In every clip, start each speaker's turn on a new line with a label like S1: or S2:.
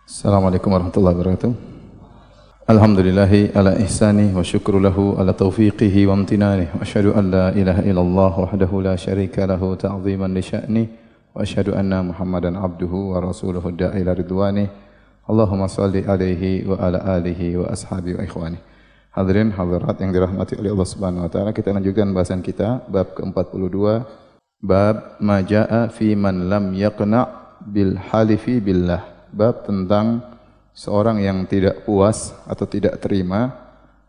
S1: Assalamualaikum warahmatullahi wabarakatuh. Alhamdulillahi ala ihsani wa syukru lahu ala taufiqihi wa amtinani wa asyhadu an la ilaha illallah wahdahu la syarika lahu ta'ziman li sya'ni wa asyhadu anna Muhammadan abduhu wa rasuluhu da'i ila ridwani. Allahumma salli alaihi wa ala alihi wa ashabihi wa ikhwani. Hadirin hadirat yang dirahmati oleh Allah Subhanahu wa taala, kita lanjutkan bahasan kita bab ke-42, bab ma jaa fi man lam yaqna bil halifi billah. Bab tentang seorang yang tidak puas atau tidak terima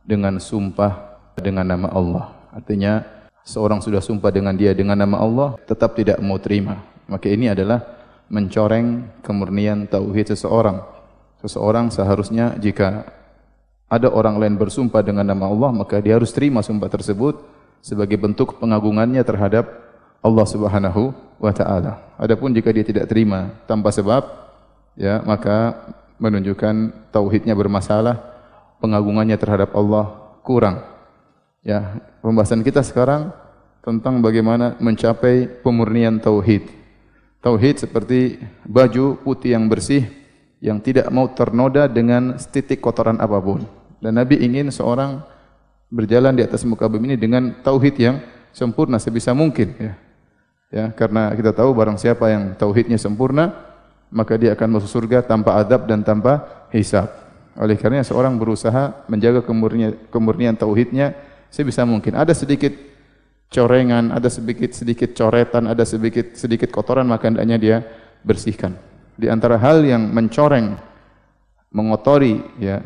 S1: dengan sumpah dengan nama Allah. Artinya seorang sudah sumpah dengan dia dengan nama Allah tetap tidak mau terima. Maka ini adalah mencoreng kemurnian tauhid seseorang. Seseorang seharusnya jika ada orang lain bersumpah dengan nama Allah, maka dia harus terima sumpah tersebut sebagai bentuk pengagungannya terhadap Allah Subhanahu wa taala. Adapun jika dia tidak terima tanpa sebab, ya, maka menunjukkan tauhidnya bermasalah, pengagungannya terhadap Allah kurang. Ya, pembahasan kita sekarang tentang bagaimana mencapai pemurnian tauhid. Tauhid seperti baju putih yang bersih yang tidak mau ternoda dengan setitik kotoran apapun. Dan Nabi ingin seorang berjalan di atas muka bumi ini dengan tauhid yang sempurna sebisa mungkin, ya. Ya, karena kita tahu barang siapa yang tauhidnya sempurna, maka dia akan masuk surga tanpa adab dan tanpa hisab. Oleh karenanya seorang berusaha menjaga kemurnian tauhidnya sebisa mungkin. Ada sedikit corengan, ada sedikit coretan, ada sedikit kotoran, maka hendaknya dia bersihkan. Di antara hal yang mencoreng, mengotori, ya,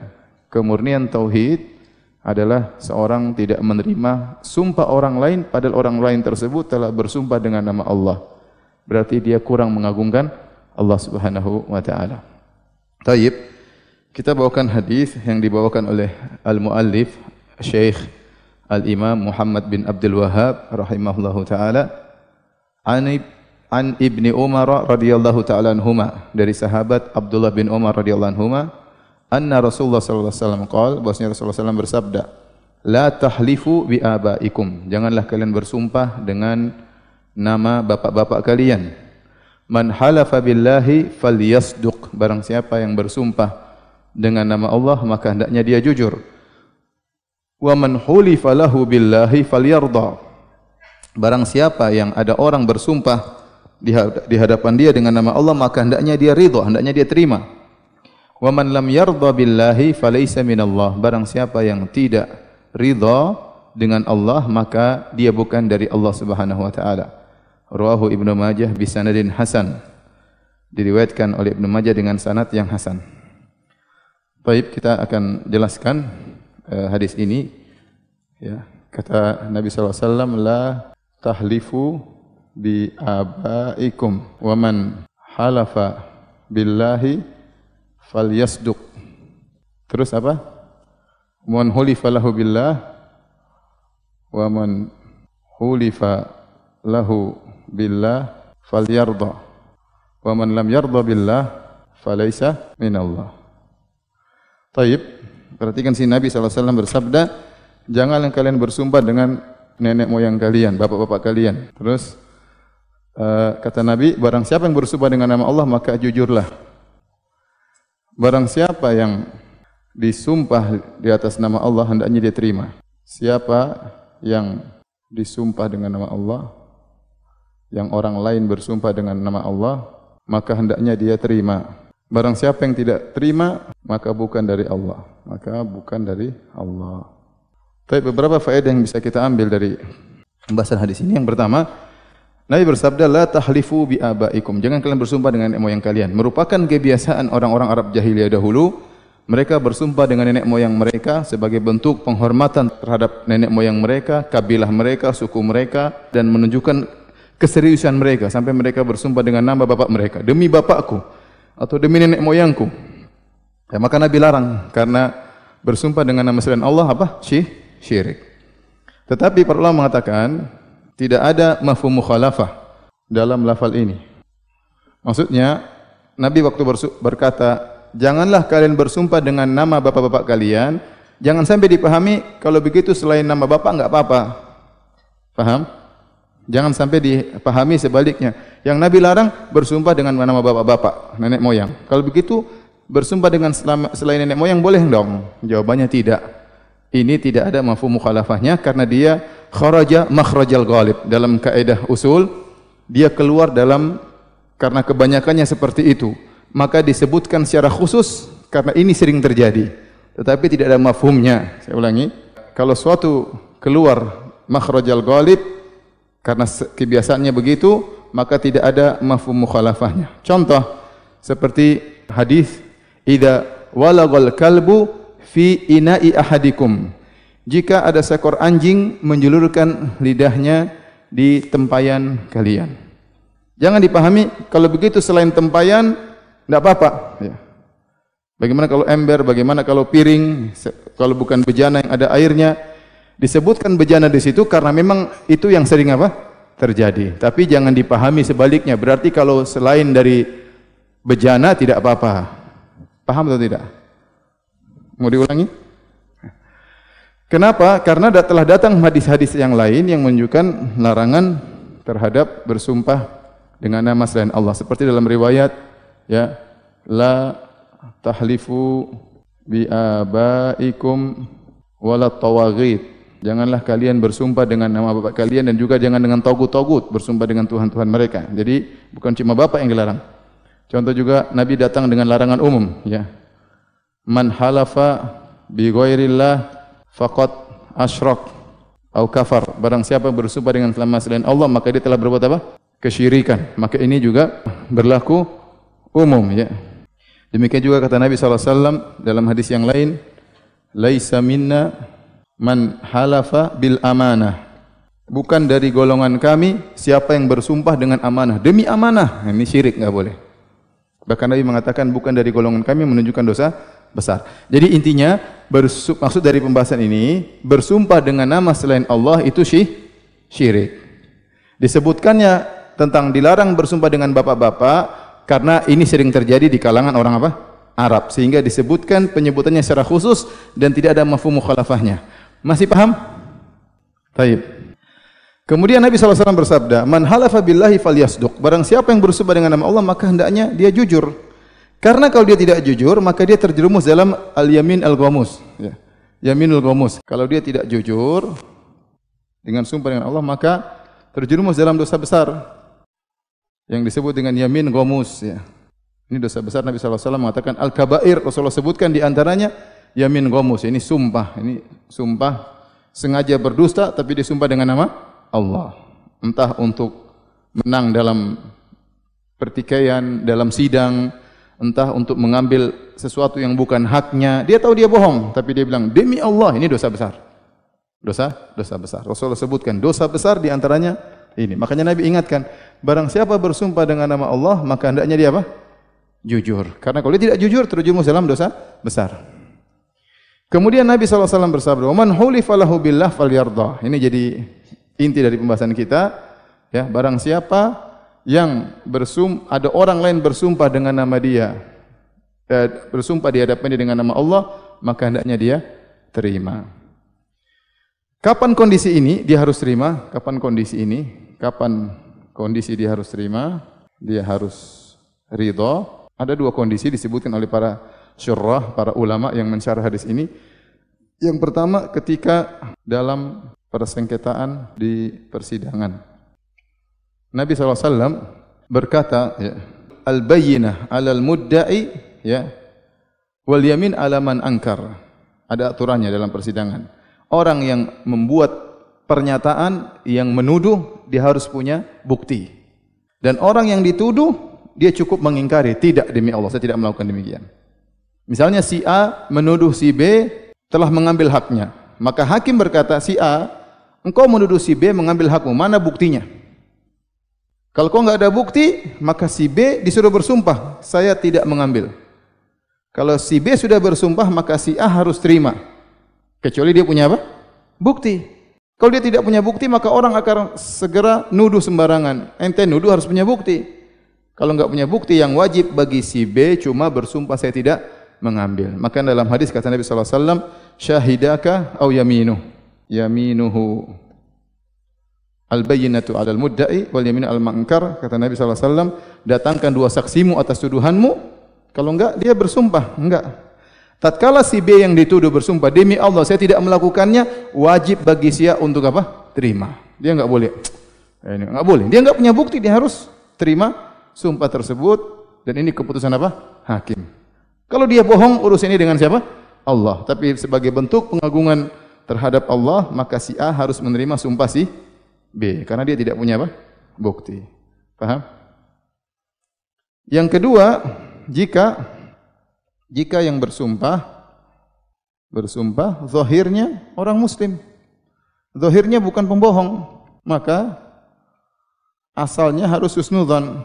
S1: kemurnian tauhid adalah seorang tidak menerima sumpah orang lain padahal orang lain tersebut telah bersumpah dengan nama Allah. Berarti dia kurang mengagungkan Allah Subhanahu wa taala. Taib, kita bawakan hadis yang dibawakan oleh al-muallif Syekh Al-Imam Muhammad bin Abdul Wahhab rahimahullahu taala an Ibni Umar radhiyallahu taala anhuma, dari sahabat Abdullah bin Umar radhiyallahu anhuma, anna Rasulullah sallallahu alaihi wasallam qala, bahwasanya Rasulullah sallallahu bersabda, la tahlifu bi abaikum, janganlah kalian bersumpah dengan nama bapak-bapak kalian. Man halafa billahi falyasduq, barang siapa yang bersumpah dengan nama Allah maka hendaknya dia jujur. Wa man hulifa lahu billahi falyarda, barang siapa yang ada orang bersumpah di hadapan dia dengan nama Allah maka hendaknya dia ridha, hendaknya dia terima. Wa man lam yarda billahi falaysa minallah, barang siapa yang tidak ridha dengan Allah maka dia bukan dari Allah Subhanahu wa taala. Rawahu Ibnu Majah bi sanadin hasan, diriwayatkan oleh Ibnu Majah dengan sanad yang hasan. Baik, kita akan jelaskan hadis ini, ya. Kata Nabi sallallahu alaihi wasallam, la tahlifu bi abaikum wa man halafa billahi falyasduq. Terus apa? Man hulifa lahu billah wa man hulifa lahu billah falyarda wa man lam yarda billah falaysa minallah. Taib, perhatikan si Nabi SAW bersabda, janganlah kalian bersumpah dengan nenek moyang kalian, bapak-bapak kalian. Terus kata Nabi, barang siapa yang bersumpah dengan nama Allah maka jujurlah. Barang siapa yang disumpah di atas nama Allah hendaknya dia terima. Siapa yang disumpah dengan nama Allah, yang orang lain bersumpah dengan nama Allah, maka hendaknya dia terima. Barang siapa yang tidak terima, maka bukan dari Allah. Maka bukan dari Allah. Tapi beberapa faedah yang bisa kita ambil dari pembahasan hadis ini. Yang pertama, Nabi bersabda, la tahlifu bi abaikum, jangan kalian bersumpah dengan nenek moyang kalian. Merupakan kebiasaan orang-orang Arab jahiliyah dahulu, mereka bersumpah dengan nenek moyang mereka sebagai bentuk penghormatan terhadap nenek moyang mereka, kabilah mereka, suku mereka, dan menunjukkan keseriusan mereka sampai mereka bersumpah dengan nama bapak mereka, demi bapakku atau demi nenek moyangku. Ya, maka Nabi larang karena bersumpah dengan nama selain Allah apa? Syirik. Tetapi para ulama mengatakan tidak ada mafhum mukhalafah dalam lafal ini. Maksudnya Nabi waktu berkata, janganlah kalian bersumpah dengan nama bapak-bapak kalian, jangan sampai dipahami kalau begitu selain nama bapak enggak apa-apa. Paham? Jangan sampai dipahami sebaliknya. Yang Nabi larang bersumpah dengan nama bapak-bapak, nenek moyang. Kalau begitu bersumpah dengan selain nenek moyang boleh dong? Jawabannya tidak. Ini tidak ada mafhum mukhalafahnya karena dia kharaja makhrajal ghalib. Dalam kaidah usul, dia keluar dalam karena kebanyakannya seperti itu. Maka disebutkan secara khusus karena ini sering terjadi. Tetapi tidak ada mafhumnya. Saya ulangi, kalau suatu keluar makhrajal ghalib karena kebiasaannya begitu, maka tidak ada mafhum mukhalafahnya. Contoh seperti hadis idza walagal kalbu fi ina'i ahadikum. Jika ada seekor anjing menjulurkan lidahnya di tempayan kalian. Jangan dipahami kalau begitu selain tempayan tidak apa-apa. Ya. Bagaimana kalau ember, bagaimana kalau piring, kalau bukan bejana yang ada airnya. Disebutkan bejana di situ karena memang itu yang sering apa? Terjadi. Tapi jangan dipahami sebaliknya. Berarti kalau selain dari bejana tidak apa-apa. Paham atau tidak? Mau diulangi? Kenapa? Karena telah datang hadis-hadis yang lain yang menunjukkan larangan terhadap bersumpah dengan nama selain Allah. Seperti dalam riwayat, ya, la tahlifu bi abaikum wala tawaghit. Janganlah kalian bersumpah dengan nama bapak kalian dan juga jangan dengan togut-togut bersumpah dengan Tuhan-Tuhan mereka. Jadi bukan cuma bapak yang dilarang. Contoh juga Nabi datang dengan larangan umum, ya. Man halafa bi ghairillah faqad asyrak atau kafar. Barang siapa bersumpah dengan nama selain Allah maka dia telah berbuat apa? Kesyirikan. Maka ini juga berlaku umum, ya. Demikian juga kata Nabi SAW dalam hadis yang lain, laisa minna man halafa bil amanah. Bukan dari golongan kami siapa yang bersumpah dengan amanah. Demi amanah. Ini syirik, enggak boleh. Bahkan Nabi mengatakan bukan dari golongan kami menunjukkan dosa besar. Jadi intinya maksud dari pembahasan ini bersumpah dengan nama selain Allah itu syirik. Disebutkannya tentang dilarang bersumpah dengan bapak-bapak karena ini sering terjadi di kalangan orang apa? Arab. Sehingga disebutkan penyebutannya secara khusus dan tidak ada mafhum mukhalafahnya. Masih paham? Baik. Kemudian Nabi SAW bersabda, man halafa billahi falyasduq. Barang siapa yang bersumpah dengan nama Allah maka hendaknya dia jujur. Karena kalau dia tidak jujur maka dia terjerumus dalam al-yamin al-ghamus. Ya. Yaminul ghamus. Kalau dia tidak jujur dengan sumpah dengan Allah maka terjerumus dalam dosa besar yang disebut dengan yamin ghamus. Ya. Ini dosa besar. Nabi SAW mengatakan al-kabair. Rasulullah sebutkan di antaranya yamin ghamus. Ini sumpah. Ini sumpah sengaja berdusta tapi disumpah dengan nama Allah. Entah untuk menang dalam pertikaian, dalam sidang, entah untuk mengambil sesuatu yang bukan haknya. Dia tahu dia bohong, tapi dia bilang demi Allah. Ini dosa besar. Dosa besar. Rasulullah sebutkan dosa besar di antaranya ini. Makanya Nabi ingatkan, barang siapa bersumpah dengan nama Allah, maka hendaknya dia apa? Jujur. Karena kalau dia tidak jujur, terjerumus dalam dosa besar. Kemudian Nabi SAW bersabda, "Man hulifa lahu billah falyardah." Ini jadi inti dari pembahasan kita. Ya, barang siapa yang ada orang lain bersumpah dengan nama dia, bersumpah di hadapannya dengan nama Allah, maka hendaknya dia terima. Kapan kondisi ini dia harus terima? Kapan kondisi ini? Kapan kondisi dia harus terima? Dia harus ridha. Ada dua kondisi disebutkan oleh para syurrah, para ulama yang mensyarah hadis ini. Yang pertama ketika dalam persengketaan di persidangan. Nabi SAW berkata, ya, al-bayyinah alal mudda'i, ya, wal yamin ala man ankar. Ada aturannya dalam persidangan. Orang yang membuat pernyataan yang menuduh dia harus punya bukti. Dan orang yang dituduh dia cukup mengingkari, tidak demi Allah saya tidak melakukan demikian. Misalnya si A menuduh si B telah mengambil haknya. Maka hakim berkata, si A, engkau menuduh si B mengambil hakmu, mana buktinya? Kalau kau enggak ada bukti, maka si B disuruh bersumpah, saya tidak mengambil. Kalau si B sudah bersumpah, maka si A harus terima. Kecuali dia punya apa? Bukti. Kalau dia tidak punya bukti, maka orang akan segera nuduh sembarangan. Ente nuduh harus punya bukti. Kalau enggak punya bukti, yang wajib bagi si B cuma bersumpah saya tidak mengambil. Maka dalam hadis kata Nabi SAW, syahidaka au yaminuhu al-bayyinatu alal mudda'i wal yaminu al-ma'nkar. Kata Nabi SAW, datangkan dua saksimu atas tuduhanmu, Kalau enggak, dia bersumpah. Enggak. Tatkala si B yang dituduh bersumpah, demi Allah saya tidak melakukannya, wajib bagi si A untuk apa? Terima. Dia enggak boleh. Ini enggak boleh. Dia enggak punya bukti, dia harus terima sumpah tersebut, dan ini keputusan apa? Hakim. Kalau dia bohong, urus ini dengan siapa? Allah. Tapi sebagai bentuk pengagungan terhadap Allah, maka si A harus menerima sumpah si B, karena dia tidak punya apa? Bukti. Paham? Yang kedua, jika yang bersumpah zahirnya orang muslim, zahirnya bukan pembohong, maka asalnya harus husnudzan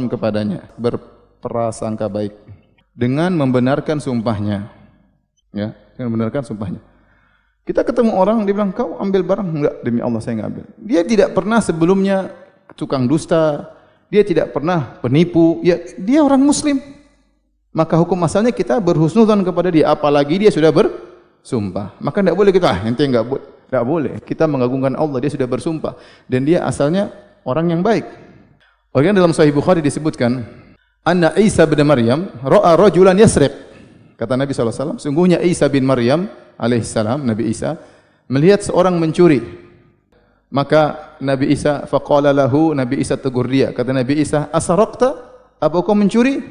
S1: kepadanya, berprasangka baik dengan membenarkan sumpahnya. Ya, dengan membenarkan sumpahnya. Kita ketemu orang, dia bilang, "Kau ambil barang?" "Enggak, demi Allah saya enggak ambil." Dia tidak pernah sebelumnya tukang dusta, dia tidak pernah penipu, ya dia orang muslim. Maka hukum asalnya kita berhusnudzan kepada dia, apalagi dia sudah bersumpah. Maka tidak boleh kita, ente enggak boleh. Kita mengagungkan Allah, dia sudah bersumpah dan dia asalnya orang yang baik. Oleh dalam Sahih Bukhari disebutkan, "Anna Isa bin Maryam ra'a rajulan yasriq." Kata Nabi SAW, sungguhnya Isa bin Maryam alaihissalam, Nabi Isa melihat seorang mencuri. Maka Nabi Isa faqala lahu, Nabi Isa tegur dia. Kata Nabi Isa, "Asaraqta? Apa kau mencuri?"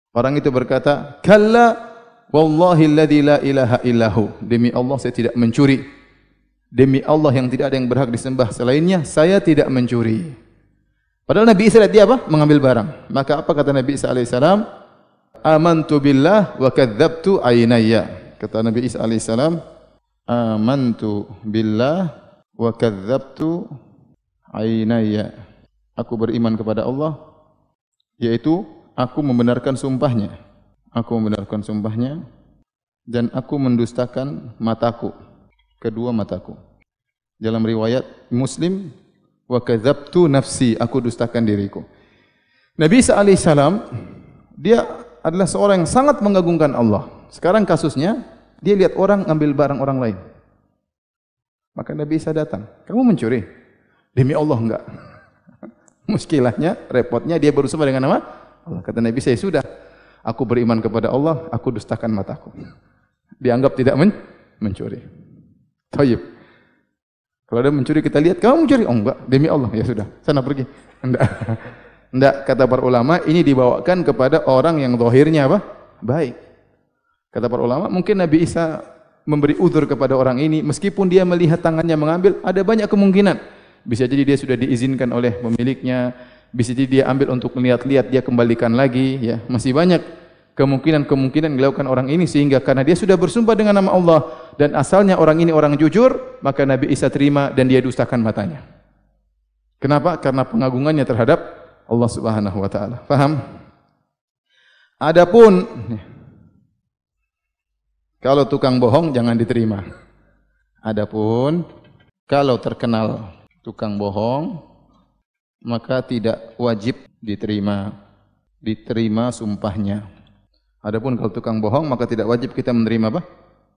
S1: Orang itu berkata, "Kalla wallahi alladzi la ilaha illahu." Demi Allah saya tidak mencuri. Demi Allah yang tidak ada yang berhak disembah selainnya, saya tidak mencuri. Padahal Nabi Isa lihat dia apa? Mengambil barang. Maka apa kata Nabi Isa alaihissalam? "Amantu billah wa kadzdzabtu ainayya." Kata Nabi Isa alaihissalam, "Amantu billah wa kadzdzabtu ainayya." Aku beriman kepada Allah, yaitu aku membenarkan sumpahnya. Aku membenarkan sumpahnya dan aku mendustakan mataku, kedua mataku. Dalam riwayat Muslim, wa kadzdzabtu nafsi, aku dustakan diriku. Nabi Isa alaihissalam dia adalah seorang yang sangat mengagungkan Allah. Sekarang kasusnya, dia lihat orang ambil barang orang lain. Maka Nabi Isa datang, "Kamu mencuri?" "Demi Allah enggak." Muskilahnya, repotnya dia bersumpah dengan nama Allah. Kata Nabi, "Saya sudah, aku beriman kepada Allah, aku dustakan mataku." Dianggap tidak mencuri. Tayyib. Kalau ada mencuri kita lihat, "Kamu mencuri?" "Oh enggak, demi Allah." "Ya sudah, sana pergi." Enggak. Enggak, kata para ulama, ini dibawakan kepada orang yang zahirnya apa? Baik. Kata para ulama, mungkin Nabi Isa memberi uzur kepada orang ini, meskipun dia melihat tangannya mengambil, ada banyak kemungkinan. Bisa jadi dia sudah diizinkan oleh pemiliknya, bisa jadi dia ambil untuk melihat-lihat, dia kembalikan lagi, ya. Masih banyak kemungkinan yang dilakukan orang ini, sehingga karena dia sudah bersumpah dengan nama Allah dan asalnya orang ini orang jujur, maka Nabi Isa terima dan dia dustakan matanya. Kenapa? Karena pengagungannya terhadap Allah Subhanahu wa taala. Paham? Adapun kalau tukang bohong jangan diterima. Adapun kalau terkenal tukang bohong, maka tidak wajib diterima sumpahnya. Adapun kalau tukang bohong, maka tidak wajib kita menerima apa?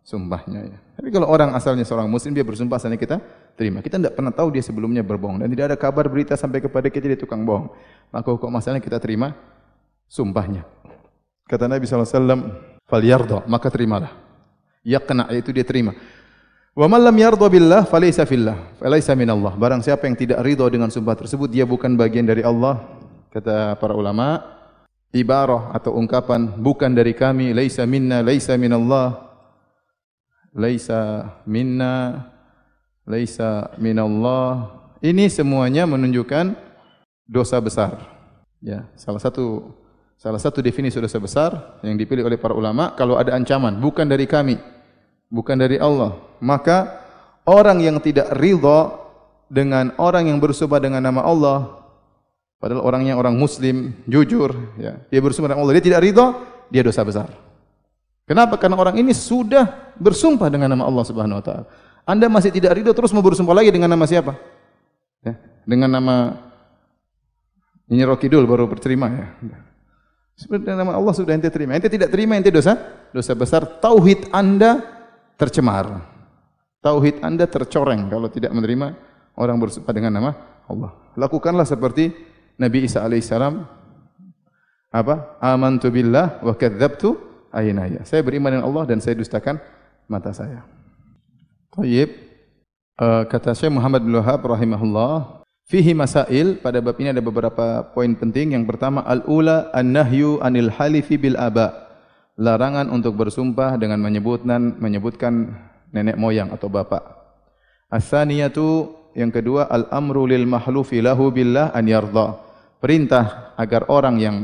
S1: Sumpahnya. Ya. Tapi kalau orang asalnya seorang muslim, dia bersumpah, asalnya kita terima. Kita tidak pernah tahu dia sebelumnya berbohong dan tidak ada kabar berita sampai kepada kita dia tukang bohong. Maka hukum asalnya kita terima sumpahnya. Kata Nabi SAW, "Falyarda," maka terimalah. Yaqna, yaitu dia terima. Wa man lam yarda billah falaysa fillah, falaysa minallah. Barang siapa yang tidak ridha dengan sumpah tersebut, dia bukan bagian dari Allah. Kata para ulama, ibarah atau ungkapan bukan dari kami, laisa minna, laisa minallah, laisa minna, laisa minallah. Ini semuanya menunjukkan dosa besar. Ya, salah satu definisi dosa besar yang dipilih oleh para ulama, kalau ada ancaman bukan dari kami, bukan dari Allah, maka orang yang tidak ridha dengan orang yang bersumpah dengan nama Allah, padahal orangnya orang muslim, jujur, ya, dia bersumpah dengan Allah, dia tidak ridha, dia dosa besar. Kenapa? Karena orang ini sudah bersumpah dengan nama Allah Subhanahu wa taala. Anda masih tidak ridha terus mau bersumpah lagi dengan nama siapa? Ya, dengan nama Nyi Rokidul baru berterima, ya. Sebenarnya nama Allah sudah ente terima. Ente tidak terima, ente dosa besar. Tauhid Anda tercemar. Tauhid Anda tercoreng kalau tidak menerima orang bersumpah dengan nama Allah. Lakukanlah seperti Nabi Isa alaihissalam apa? Amantu billah wa kadzdzabtu aynaya. Saya beriman dengan Allah dan saya dustakan mata saya. Thayyib. Kata Syekh Muhammad bin Wahab rahimahullah, fihi masail, pada bab ini ada beberapa poin penting. Yang pertama, al-ula an-nahyu anil halifi bil aba. Larangan untuk bersumpah dengan menyebutkan nenek moyang atau bapak. As-saniyatu, yang kedua, al-amru lil mahlufi lahu billah an yardha. Perintah agar orang yang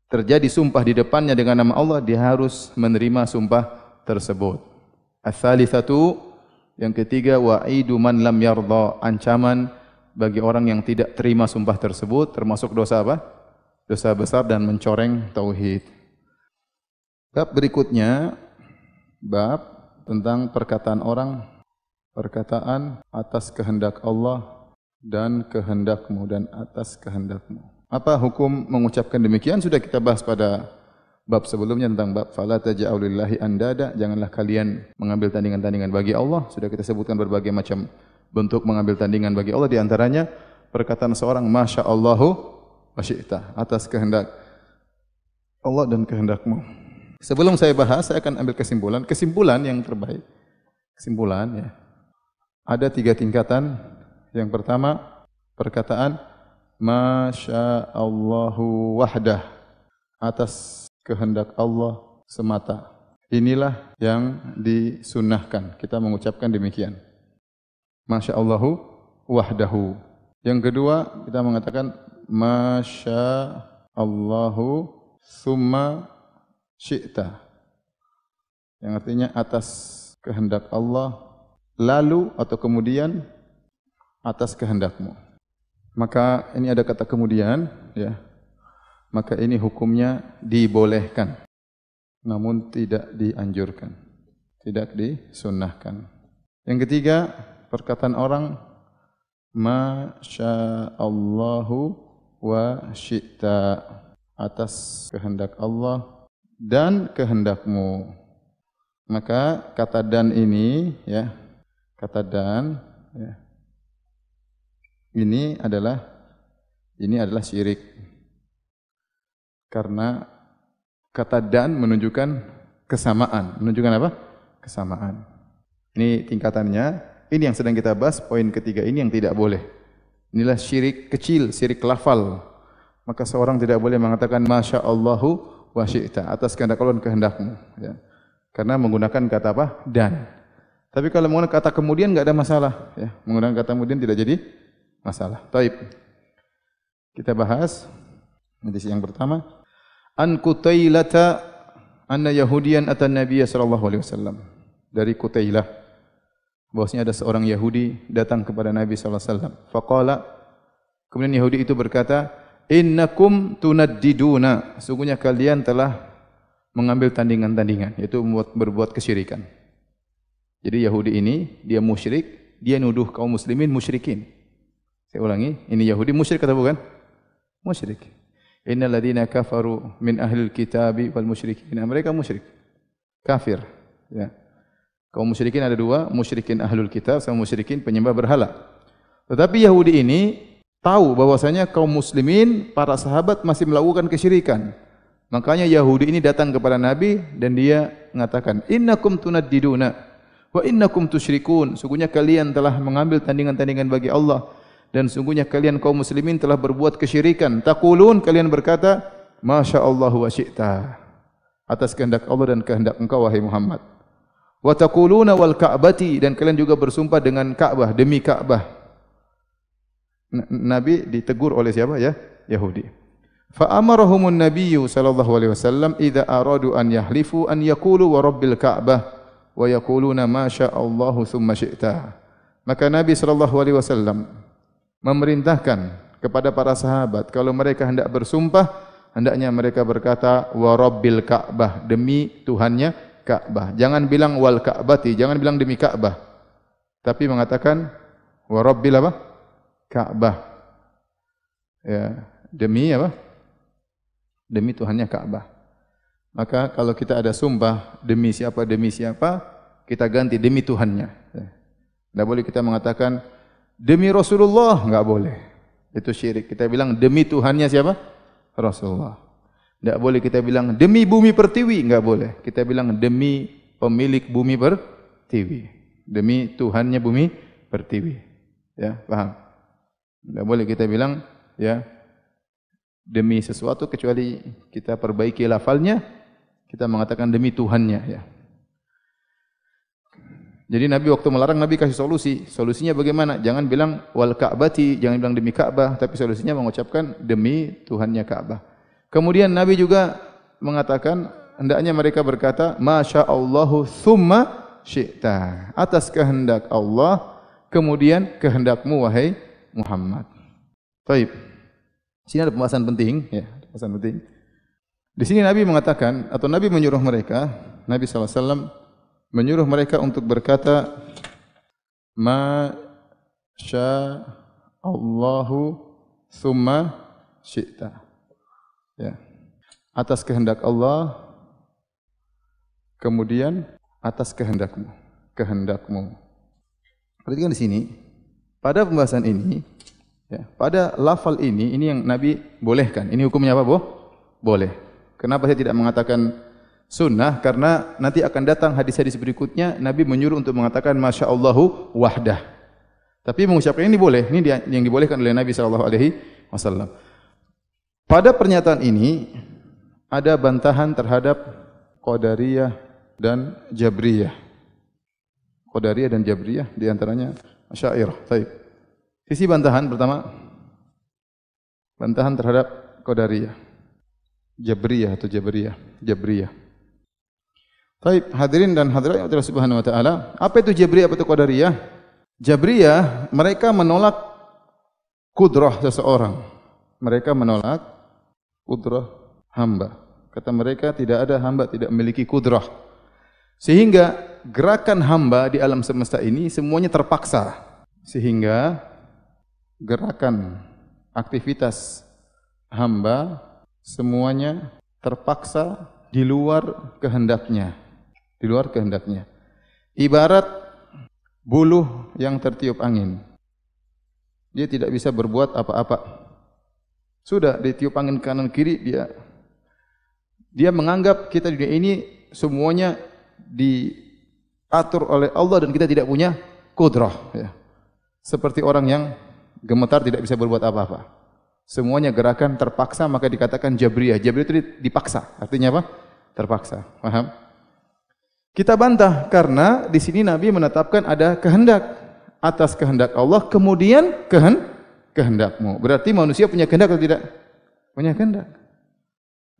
S1: terjadi sumpah di depannya dengan nama Allah, dia harus menerima sumpah tersebut. As-salisatu, yang ketiga, wa'idu man lam yardha, ancaman bagi orang yang tidak terima sumpah tersebut, termasuk dosa apa? Dosa besar dan mencoreng tauhid. Bab berikutnya, bab tentang perkataan orang, perkataan atas kehendak Allah dan kehendakmu dan atas kehendakmu. Apa hukum mengucapkan demikian? Sudah kita bahas pada bab sebelumnya tentang bab fala taj'alu lillahi andada, janganlah kalian mengambil tandingan-tandingan bagi Allah. Sudah kita sebutkan berbagai macam bentuk mengambil tandingan bagi Allah, di antaranya perkataan seorang masyaallahu wa syi'ta, atas kehendak Allah dan kehendakmu. Sebelum saya bahas, saya akan ambil kesimpulan yang terbaik. Kesimpulan ya. Ada 3 tingkatan. Yang pertama, perkataan masyaallahu wahdah, atas kehendak Allah semata. Inilah yang disunnahkan. Kita mengucapkan demikian. Masyaallahu wahdahu. Yang kedua, kita mengatakan masyaallahu summa syi'ta. Yang artinya atas kehendak Allah, lalu atau kemudian atas kehendakmu. Maka ini ada kata kemudian, ya. Maka ini hukumnya dibolehkan, namun tidak dianjurkan, tidak disunnahkan. Yang ketiga, perkataan orang masyaallahu wa syi'ta, atas kehendak Allah dan kehendakmu. Maka kata dan ini, ya, kata dan, ya, ini adalah syirik. Karena kata dan menunjukkan kesamaan. Menunjukkan apa? Kesamaan. Ini tingkatannya. Ini yang sedang kita bahas, poin ketiga ini yang tidak boleh. Inilah syirik kecil, syirik lafal. Maka seorang tidak boleh mengatakan masyaallahu wa syi'ta, atas kehendak Allah dan kehendakmu. Ya. Karena menggunakan kata apa? Dan. Tapi kalau menggunakan kata kemudian enggak ada masalah. Ya. Menggunakan kata kemudian tidak jadi masalah. Taib. Kita bahas hadis yang pertama. An Qutailata anna Yahudiyan atan Nabiy sallallahu alaihi wasallam. Dari Qutailah, bahwasanya ada seorang Yahudi datang kepada Nabi sallallahu alaihi wasallam. Faqala, kemudian Yahudi itu berkata, innakum tunaddiduna, sungguhnya kalian telah mengambil tandingan-tandingan, yaitu berbuat kesyirikan. Jadi Yahudi ini dia musyrik, dia nuduh kaum muslimin musyrikin. Saya ulangi, ini Yahudi musyrik atau bukan? Musyrik. Innal ladzina kafaru min ahlil kitabi wal musyrikin. Mereka musyrik, kafir. Ya. Kaum musyrikin ada 2, musyrikin ahlul kitab sama musyrikin penyembah berhala. Tetapi Yahudi ini tahu bahwasanya kaum muslimin, para sahabat masih melakukan kesyirikan. Makanya Yahudi ini datang kepada Nabi dan dia mengatakan, innakum tunaddiduna wa innakum tusyrikun. Sungguhnya kalian telah mengambil tandingan-tandingan bagi Allah, dan sungguhnya kalian kaum muslimin telah berbuat kesyirikan. Taqulun, kalian berkata, masyaallahu wa syi'ta, atas kehendak Allah dan kehendak engkau wahai Muhammad. Wa taquluna wal ka'bati, dan kalian juga bersumpah dengan Ka'bah, demi Ka'bah. Nabi ditegur oleh siapa ya? Yahudi. Fa amarahumun nabiyyu sallallahu alaihi wasallam idza aradu an yahlifu an yaqulu wa rabbil Ka'bah wa yaquluna masyaallahu tsumma syi'ta. Maka Nabi sallallahu alaihi wasallam memerintahkan kepada para sahabat, kalau mereka hendak bersumpah, hendaknya mereka berkata wa rabbil Ka'bah, demi Tuhannya Ka'bah. Jangan bilang wal Ka'bati, jangan bilang demi Ka'bah, tapi mengatakan wa rabbil apa? Ka'bah. Ya, demi apa? Demi Tuhannya Ka'bah. Maka kalau kita ada sumpah demi siapa, kita ganti demi Tuhannya. Tidak boleh kita mengatakan demi Rasulullah, enggak boleh. Itu syirik. Kita bilang demi Tuhannya siapa? Rasulullah. Tidak boleh kita bilang demi bumi pertiwi, enggak boleh. Kita bilang demi pemilik bumi pertiwi, demi Tuhannya bumi pertiwi. Ya, paham? Tidak boleh kita bilang ya demi sesuatu kecuali kita perbaiki lafalnya, kita mengatakan demi Tuhannya ya. Jadi Nabi waktu melarang Nabi kasih solusi. Solusinya bagaimana? Jangan bilang wal Ka'bati, jangan bilang demi Ka'bah, tapi solusinya mengucapkan demi Tuhannya Ka'bah. Kemudian Nabi juga mengatakan hendaknya mereka berkata masya Allahu thumma syi'ta. Atas kehendak Allah, kemudian kehendakmu wahai Muhammad. Baik. Sini ada pembahasan penting ya, pembahasan penting. Di sini Nabi mengatakan atau Nabi menyuruh mereka, Nabi SAW menyuruh mereka untuk berkata ma sya Allahu thumma syi'ta. Ya. Atas kehendak Allah, kemudian atas kehendakmu. Perhatikan di sini, pada pembahasan ini, ya, pada lafal ini yang Nabi bolehkan. Ini hukumnya apa, boleh. Kenapa saya tidak mengatakan sunnah? Karena nanti akan datang hadis-hadis berikutnya Nabi menyuruh untuk mengatakan masya Allahu wahdah. Tapi mengucapkan ini boleh. Ini yang dibolehkan oleh Nabi SAW. Pada pernyataan ini ada bantahan terhadap Qadariyah dan Jabriyah. Qadariyah dan Jabriyah diantaranya Asy'ariyah. Baik. Sisi bantahan pertama, bantahan terhadap Qadariyah, Jabriyah atau Jabriyah. Baik, hadirin dan hadirat Allah Subhanahu wa taala, apa itu Jabriyah, apa itu Qadariyah? Jabriyah mereka menolak kudrah seseorang. Mereka menolak kudrah hamba. Kata mereka tidak ada hamba tidak memiliki kudrah. Sehingga gerakan hamba di alam semesta ini semuanya terpaksa. Sehingga gerakan aktivitas hamba semuanya terpaksa di luar kehendaknya. Di luar kehendaknya. Ibarat buluh yang tertiup angin. Dia tidak bisa berbuat apa-apa. Sudah ditiup angin kanan kiri, dia menganggap kita di dunia ini semuanya diatur oleh Allah dan kita tidak punya kudrah ya. Seperti orang yang gemetar tidak bisa berbuat apa-apa. Semuanya gerakan terpaksa, maka dikatakan Jabriyah. Jabriyah itu dipaksa. Artinya apa? Terpaksa. Paham? Kita bantah karena di sini Nabi menetapkan ada kehendak. Atas kehendak Allah, kemudian kehendakmu. Berarti manusia punya kehendak atau tidak? Punya kehendak.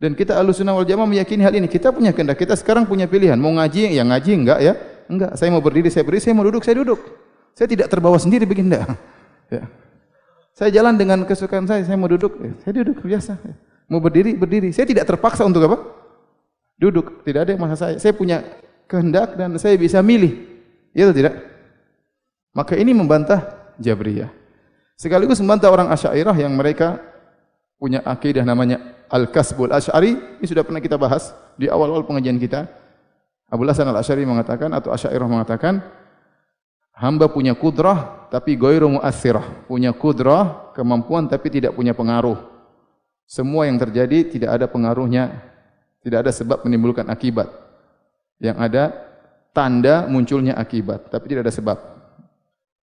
S1: Dan kita Ahlussunnah wal Jamaah meyakini hal ini. Kita punya kehendak. Kita sekarang punya pilihan. Mau ngaji, ya ngaji, enggak ya? Enggak. Saya mau berdiri, saya berdiri. Saya mau duduk, saya duduk. Saya tidak terbawa sendiri begini enggak. Ya. Saya jalan dengan kesukaan saya mau duduk, saya duduk biasa. Mau berdiri, berdiri. Saya tidak terpaksa untuk apa? Duduk. Tidak ada yang maksa saya. Saya punya kehendak dan saya bisa milih. Iya atau tidak? Maka ini membantah Jabriyah. Sekaligus membantah orang Asy'ariyah yang mereka punya akidah namanya Al-Kasbul Asy'ari. Ini sudah pernah kita bahas di awal-awal pengajian kita. Abul Hasan Al-Asy'ari mengatakan atau Asy'ariyah mengatakan hamba punya kudrah tapi ghairu mu'athirah. Punya kudrah, kemampuan tapi tidak punya pengaruh. Semua yang terjadi tidak ada pengaruhnya, tidak ada sebab menimbulkan akibat. Yang ada tanda munculnya akibat, tapi tidak ada sebab.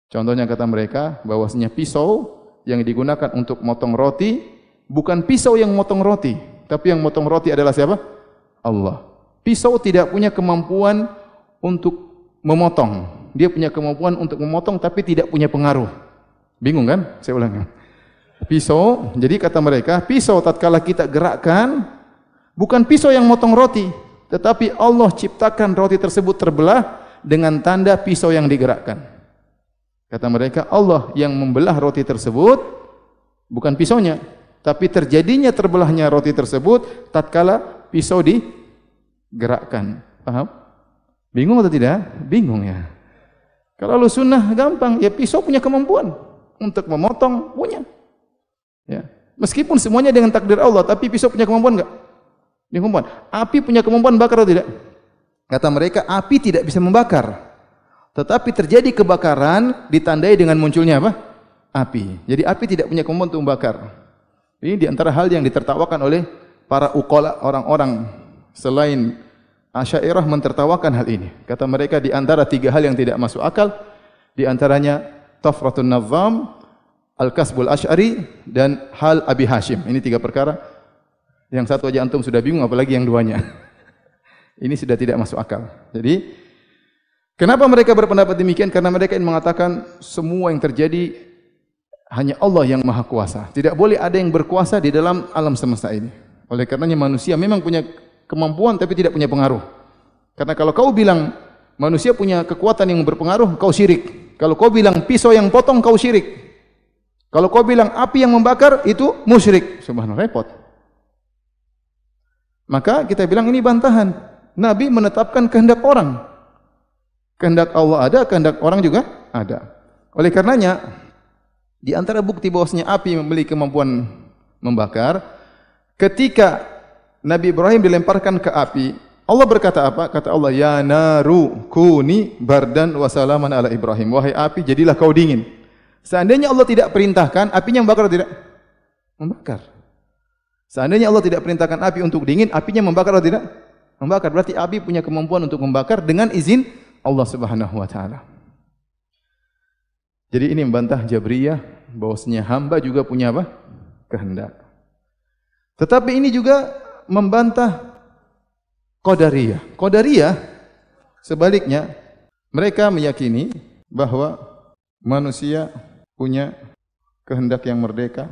S1: Contohnya kata mereka bahwasanya pisau yang digunakan untuk motong roti bukan pisau yang motong roti, tapi yang motong roti adalah siapa? Allah. Pisau tidak punya kemampuan untuk memotong. Dia punya kemampuan untuk memotong tapi tidak punya pengaruh. Bingung kan? Saya ulangi. Pisau, jadi kata mereka, pisau tatkala kita gerakkan bukan pisau yang motong roti, tetapi Allah ciptakan roti tersebut terbelah dengan tanda pisau yang digerakkan. Kata mereka, Allah yang membelah roti tersebut bukan pisaunya, tapi terjadinya terbelahnya roti tersebut tatkala pisau digerakkan. Paham? Bingung atau tidak? Bingung ya. Kalau lu sunnah gampang, ya pisau punya kemampuan untuk memotong, punya. Ya. Meskipun semuanya dengan takdir Allah, tapi pisau punya kemampuan enggak? Punya kemampuan. Api punya kemampuan bakar atau tidak? Kata mereka, api tidak bisa membakar. Tetapi terjadi kebakaran ditandai dengan munculnya apa? Api. Jadi api tidak punya kemampuan untuk membakar. Ini di antara hal yang ditertawakan oleh para uqala, orang-orang selain Asy'ariyah mentertawakan hal ini. Kata mereka di antara 3 hal yang tidak masuk akal, di antaranya Tafratun Nazzam, Al-Kasbul Asy'ari dan hal Abi Hashim. Ini 3 perkara. Yang satu aja antum sudah bingung, apalagi yang 2-nya. Ini sudah tidak masuk akal. Jadi, kenapa mereka berpendapat demikian? Karena mereka ingin mengatakan semua yang terjadi hanya Allah yang Maha Kuasa. Tidak boleh ada yang berkuasa di dalam alam semesta ini. Oleh karenanya manusia memang punya kemampuan tapi tidak punya pengaruh. Karena kalau kau bilang manusia punya kekuatan yang berpengaruh, kau syirik. Kalau kau bilang pisau yang potong, kau syirik. Kalau kau bilang api yang membakar, itu musyrik. Subhanallah, repot. Maka kita bilang ini bantahan. Nabi menetapkan kehendak orang. Kehendak Allah ada, kehendak orang juga ada. Oleh karenanya, di antara bukti bahwasanya api memiliki kemampuan membakar, ketika Nabi Ibrahim dilemparkan ke api, Allah berkata apa? Kata Allah, "Ya naru kuni bardan wa salaman ala Ibrahim." Wahai api, jadilah kau dingin. Seandainya Allah tidak perintahkan, apinya membakar atau tidak? Membakar. Seandainya Allah tidak perintahkan api untuk dingin, apinya membakar atau tidak? Membakar. Berarti api punya kemampuan untuk membakar dengan izin Allah Subhanahu wa taala. Jadi ini membantah Jabriyah bahwasanya hamba juga punya apa? Kehendak. Tetapi ini juga membantah Qadariyah. Qadariyah sebaliknya, mereka meyakini bahwa manusia punya kehendak yang merdeka,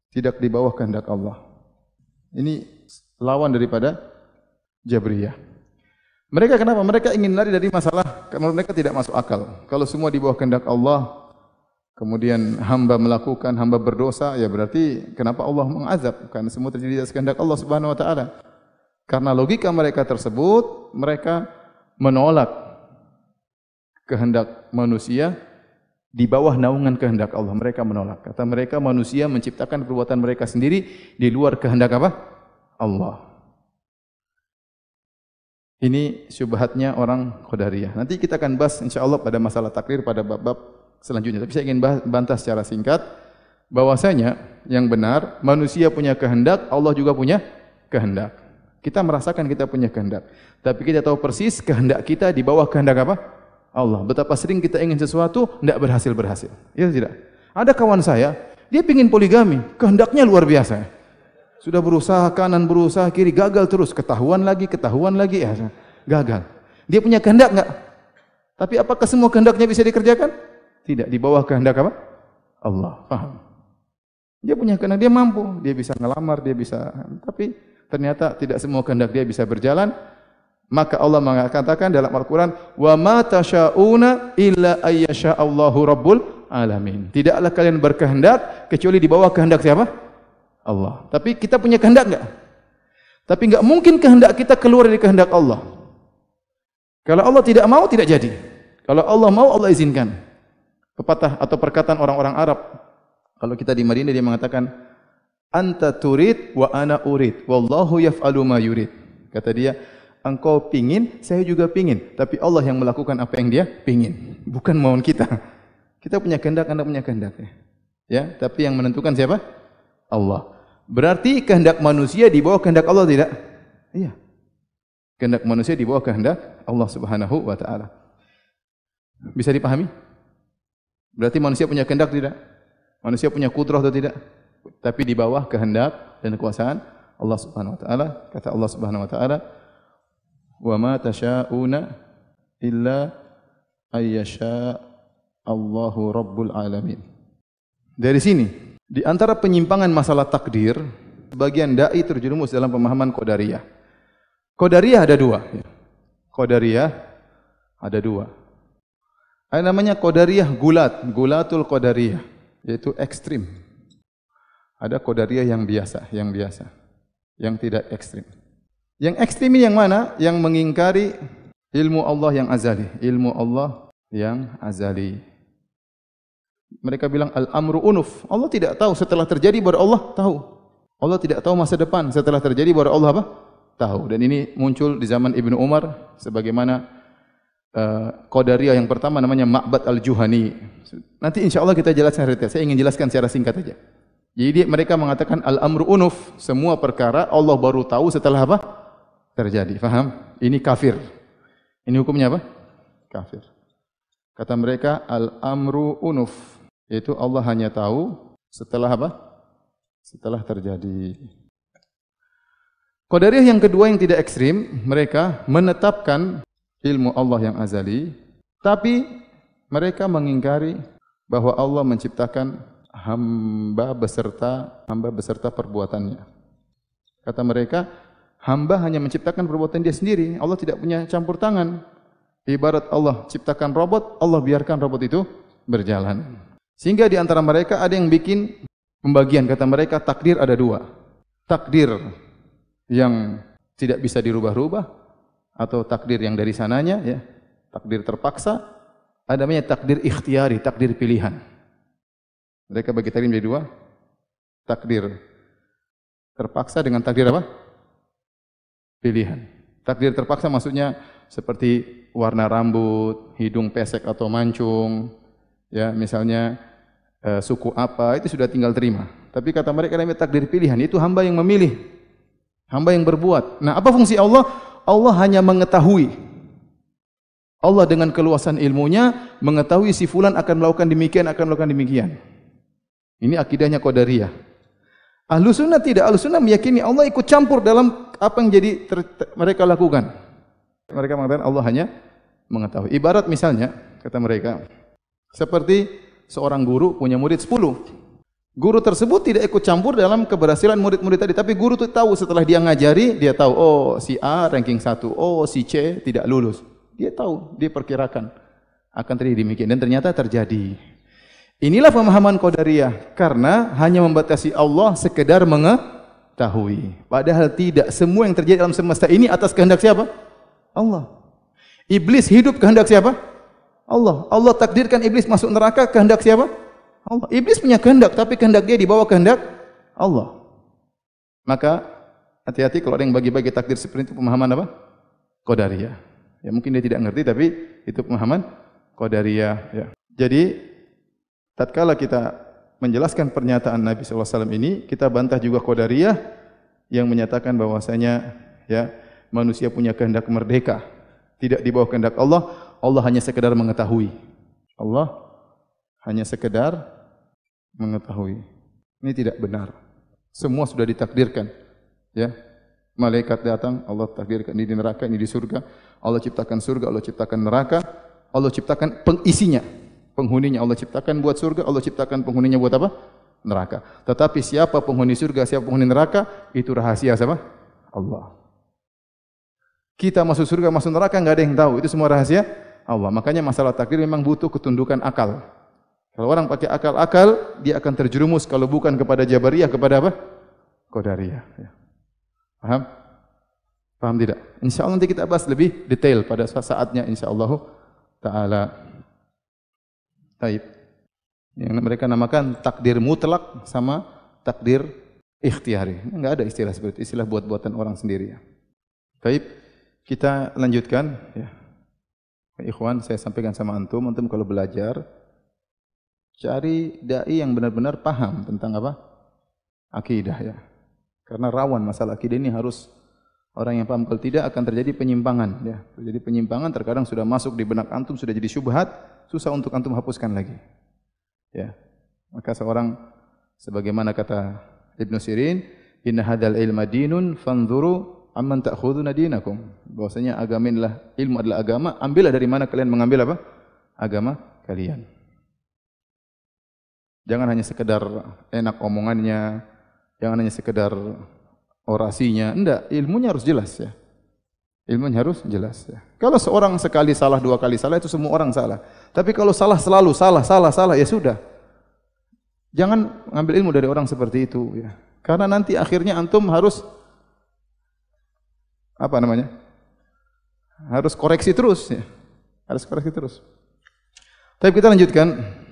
S1: tidak di bawah kehendak Allah. Ini lawan daripada Jabriyah. Mereka kenapa? Mereka ingin lari dari masalah karena mereka tidak masuk akal. Kalau semua di bawah kehendak Allah, kemudian hamba melakukan, hamba berdosa, ya berarti kenapa Allah mengazab? Karena semua terjadi atas kehendak Allah Subhanahu wa taala. Karena logika mereka tersebut, mereka menolak kehendak manusia di bawah naungan kehendak Allah. Mereka menolak. Kata mereka manusia menciptakan perbuatan mereka sendiri di luar kehendak apa? Allah. Ini syubhatnya orang Qadariyah. Nanti kita akan bahas insyaallah pada masalah takdir pada bab-bab selanjutnya. Tapi saya ingin bantah secara singkat bahwasanya yang benar manusia punya kehendak, Allah juga punya kehendak. Kita merasakan kita punya kehendak, tapi kita tahu persis kehendak kita di bawah kehendak apa? Allah. Betapa sering kita ingin sesuatu tidak berhasil. Ya tidak? Ada kawan saya, dia ingin poligami, kehendaknya luar biasa. Sudah berusaha kanan, berusaha kiri, gagal terus. Ketahuan lagi, ya, gagal. Dia punya kehendak enggak? Tapi apakah semua kehendaknya bisa dikerjakan? Tidak, di bawah kehendak apa? Allah. Paham? Dia punya kehendak, dia mampu, dia bisa ngelamar, dia bisa. Tapi ternyata tidak semua kehendak dia bisa berjalan. Maka Allah mengatakan dalam Al-Quran, "Wa ma tasyauna illa ayyasha Allahu rabbul alamin." Tidaklah kalian berkehendak kecuali di bawah kehendak siapa? Allah. Tapi kita punya kehendak enggak? Tapi enggak mungkin kehendak kita keluar dari kehendak Allah. Kalau Allah tidak mau, tidak jadi. Kalau Allah mau, Allah izinkan. Pepatah atau perkataan orang-orang Arab. Kalau kita di Madinah dia mengatakan, "Anta turid wa ana urid, wallahu yaf'alu ma yurid." Kata dia, engkau pingin, saya juga pingin. Tapi Allah yang melakukan apa yang dia pingin. Bukan mauan kita. Kita punya kehendak, Anda punya kehendak. Ya, tapi yang menentukan siapa? Allah. Berarti kehendak manusia di bawah kehendak Allah tidak? Iya. Kehendak manusia di bawah kehendak Allah Subhanahu wa taala. Bisa dipahami? Berarti manusia punya kehendak tidak? Manusia punya kudrah atau tidak? Tapi di bawah kehendak dan kekuasaan Allah Subhanahu wa taala. Kata Allah Subhanahu wa taala, "Wa ma tasyauna illa ayyasha Allahu rabbul alamin." Dari sini di antara penyimpangan masalah takdir, sebagian dai terjerumus dalam pemahaman Qadariyah. Qadariyah ada 2. Qadariyah ada 2. Ada namanya Qadariyah gulatul Qadariyah, yaitu ekstrim. Ada Qadariyah yang biasa, yang tidak ekstrim. Yang ekstrim ini yang mana? Yang mengingkari ilmu Allah yang azali, ilmu Allah yang azali. Mereka bilang al-amru unuf. Allah tidak tahu setelah terjadi baru Allah tahu. Allah tidak tahu masa depan setelah terjadi baru Allah apa? Tahu. Dan ini muncul di zaman Ibnu Umar sebagaimana Qadariyah yang pertama namanya Ma'bad al-Juhani. Nanti insyaallah kita jelaskan detail. Saya ingin jelaskan secara singkat saja. Jadi mereka mengatakan al-amru unuf, semua perkara Allah baru tahu setelah apa? Terjadi. Faham? Ini kafir. Ini hukumnya apa? Kafir. Kata mereka al-amru unuf, yaitu Allah hanya tahu setelah apa? Setelah terjadi. Qadariyah yang kedua yang tidak ekstrim, mereka menetapkan ilmu Allah yang azali, tapi mereka mengingkari bahwa Allah menciptakan hamba beserta perbuatannya. Kata mereka, hamba hanya menciptakan perbuatan dia sendiri. Allah tidak punya campur tangan. Ibarat Allah ciptakan robot, Allah biarkan robot itu berjalan. Sehingga di antara mereka ada yang bikin pembagian. Kata mereka, takdir ada dua. Takdir yang tidak bisa dirubah-rubah, atau takdir yang dari sananya, ya, takdir terpaksa. Ada namanya takdir ikhtiari, takdir pilihan. Mereka bagi takdir menjadi dua. Takdir terpaksa dengan takdir apa? Pilihan. Takdir terpaksa maksudnya seperti warna rambut, hidung pesek atau mancung, ya, misalnya suku apa, itu sudah tinggal terima. Tapi kata mereka namanya takdir pilihan, itu hamba yang memilih, hamba yang berbuat. Nah, apa fungsi Allah? Allah hanya mengetahui. Allah dengan keluasan ilmunya mengetahui si fulan akan melakukan demikian, akan melakukan demikian. Ini akidahnya Qadariyah. Ahlus Sunnah tidak. Ahlus Sunnah meyakini Allah ikut campur dalam apa yang jadi mereka lakukan. Mereka mengatakan Allah hanya mengetahui. Ibarat misalnya, kata mereka, seperti seorang guru punya murid 10. Guru tersebut tidak ikut campur dalam keberhasilan murid-murid tadi, tapi guru itu tahu setelah dia ngajari, dia tahu, oh si A ranking 1, oh si C tidak lulus. Dia tahu, dia perkirakan akan terjadi demikian, dan ternyata terjadi. Inilah pemahaman Qadariyah, karena hanya membatasi Allah sekedar mengetahui. Padahal tidak, semua yang terjadi dalam semesta ini atas kehendak siapa? Allah. Iblis hidup kehendak siapa? Allah. Allah takdirkan iblis masuk neraka, kehendak siapa? Allah. Iblis punya kehendak, tapi kehendak dia dibawa kehendak Allah. Maka hati-hati kalau ada yang bagi-bagi takdir seperti itu, pemahaman apa? Qadariyah. Ya mungkin dia tidak ngerti, tapi itu pemahaman Qadariyah. Ya. Jadi tatkala kita menjelaskan pernyataan Nabi SAW ini, kita bantah juga Qadariyah yang menyatakan bahwasanya ya manusia punya kehendak merdeka, tidak di bawah kehendak Allah. Allah hanya sekedar mengetahui. Allah hanya sekedar mengetahui. Ini tidak benar. Semua sudah ditakdirkan. Ya, malaikat datang, Allah takdirkan ini di neraka, ini di surga. Allah ciptakan surga, Allah ciptakan neraka. Allah ciptakan pengisinya. Penghuninya Allah ciptakan buat surga, Allah ciptakan penghuninya buat apa? Neraka. Tetapi siapa penghuni surga, siapa penghuni neraka, itu rahasia siapa? Allah. Kita masuk surga, masuk neraka, enggak ada yang tahu. Itu semua rahasia Allah. Makanya masalah takdir memang butuh ketundukan akal. Kalau orang pakai akal-akal, dia akan terjerumus kalau bukan kepada Jabariyah, kepada apa? Qadariyah. Ya. Paham? Paham tidak? InsyaAllah nanti kita bahas lebih detail pada saatnya, insyaAllah ta'ala. Taib. Yang mereka namakan takdir mutlak sama takdir ikhtiari. Enggak ada istilah seperti itu, istilah buat-buatan orang sendiri. Taib. Kita lanjutkan. Ya. Ikhwan, saya sampaikan sama antum kalau belajar, cari dai yang benar-benar paham tentang apa? Akidah, ya. Karena rawan masalah akidah ini, harus orang yang paham. Kalau tidak akan terjadi penyimpangan, ya. Terjadi penyimpangan, terkadang sudah masuk di benak antum, sudah jadi syubhat, susah untuk antum hapuskan lagi. Ya. Maka seorang, sebagaimana kata Ibnu Sirin, inna hadzal ilma dinun fanzuru amman ta'khuduna dinakum. Bahwasanya agama adalah, ilmu adalah agama, ambillah dari mana kalian mengambil apa? Agama kalian. Jangan hanya sekedar enak omongannya, jangan hanya sekedar orasinya. Enggak, ilmunya harus jelas, ya. Ilmunya harus jelas, ya. Kalau seorang sekali salah, dua kali salah, itu semua orang salah. Tapi kalau salah selalu, salah, ya sudah. Jangan ngambil ilmu dari orang seperti itu, ya. Karena nanti akhirnya antum harus apa namanya? Harus koreksi terus, ya. Harus koreksi terus. Tapi kita lanjutkan.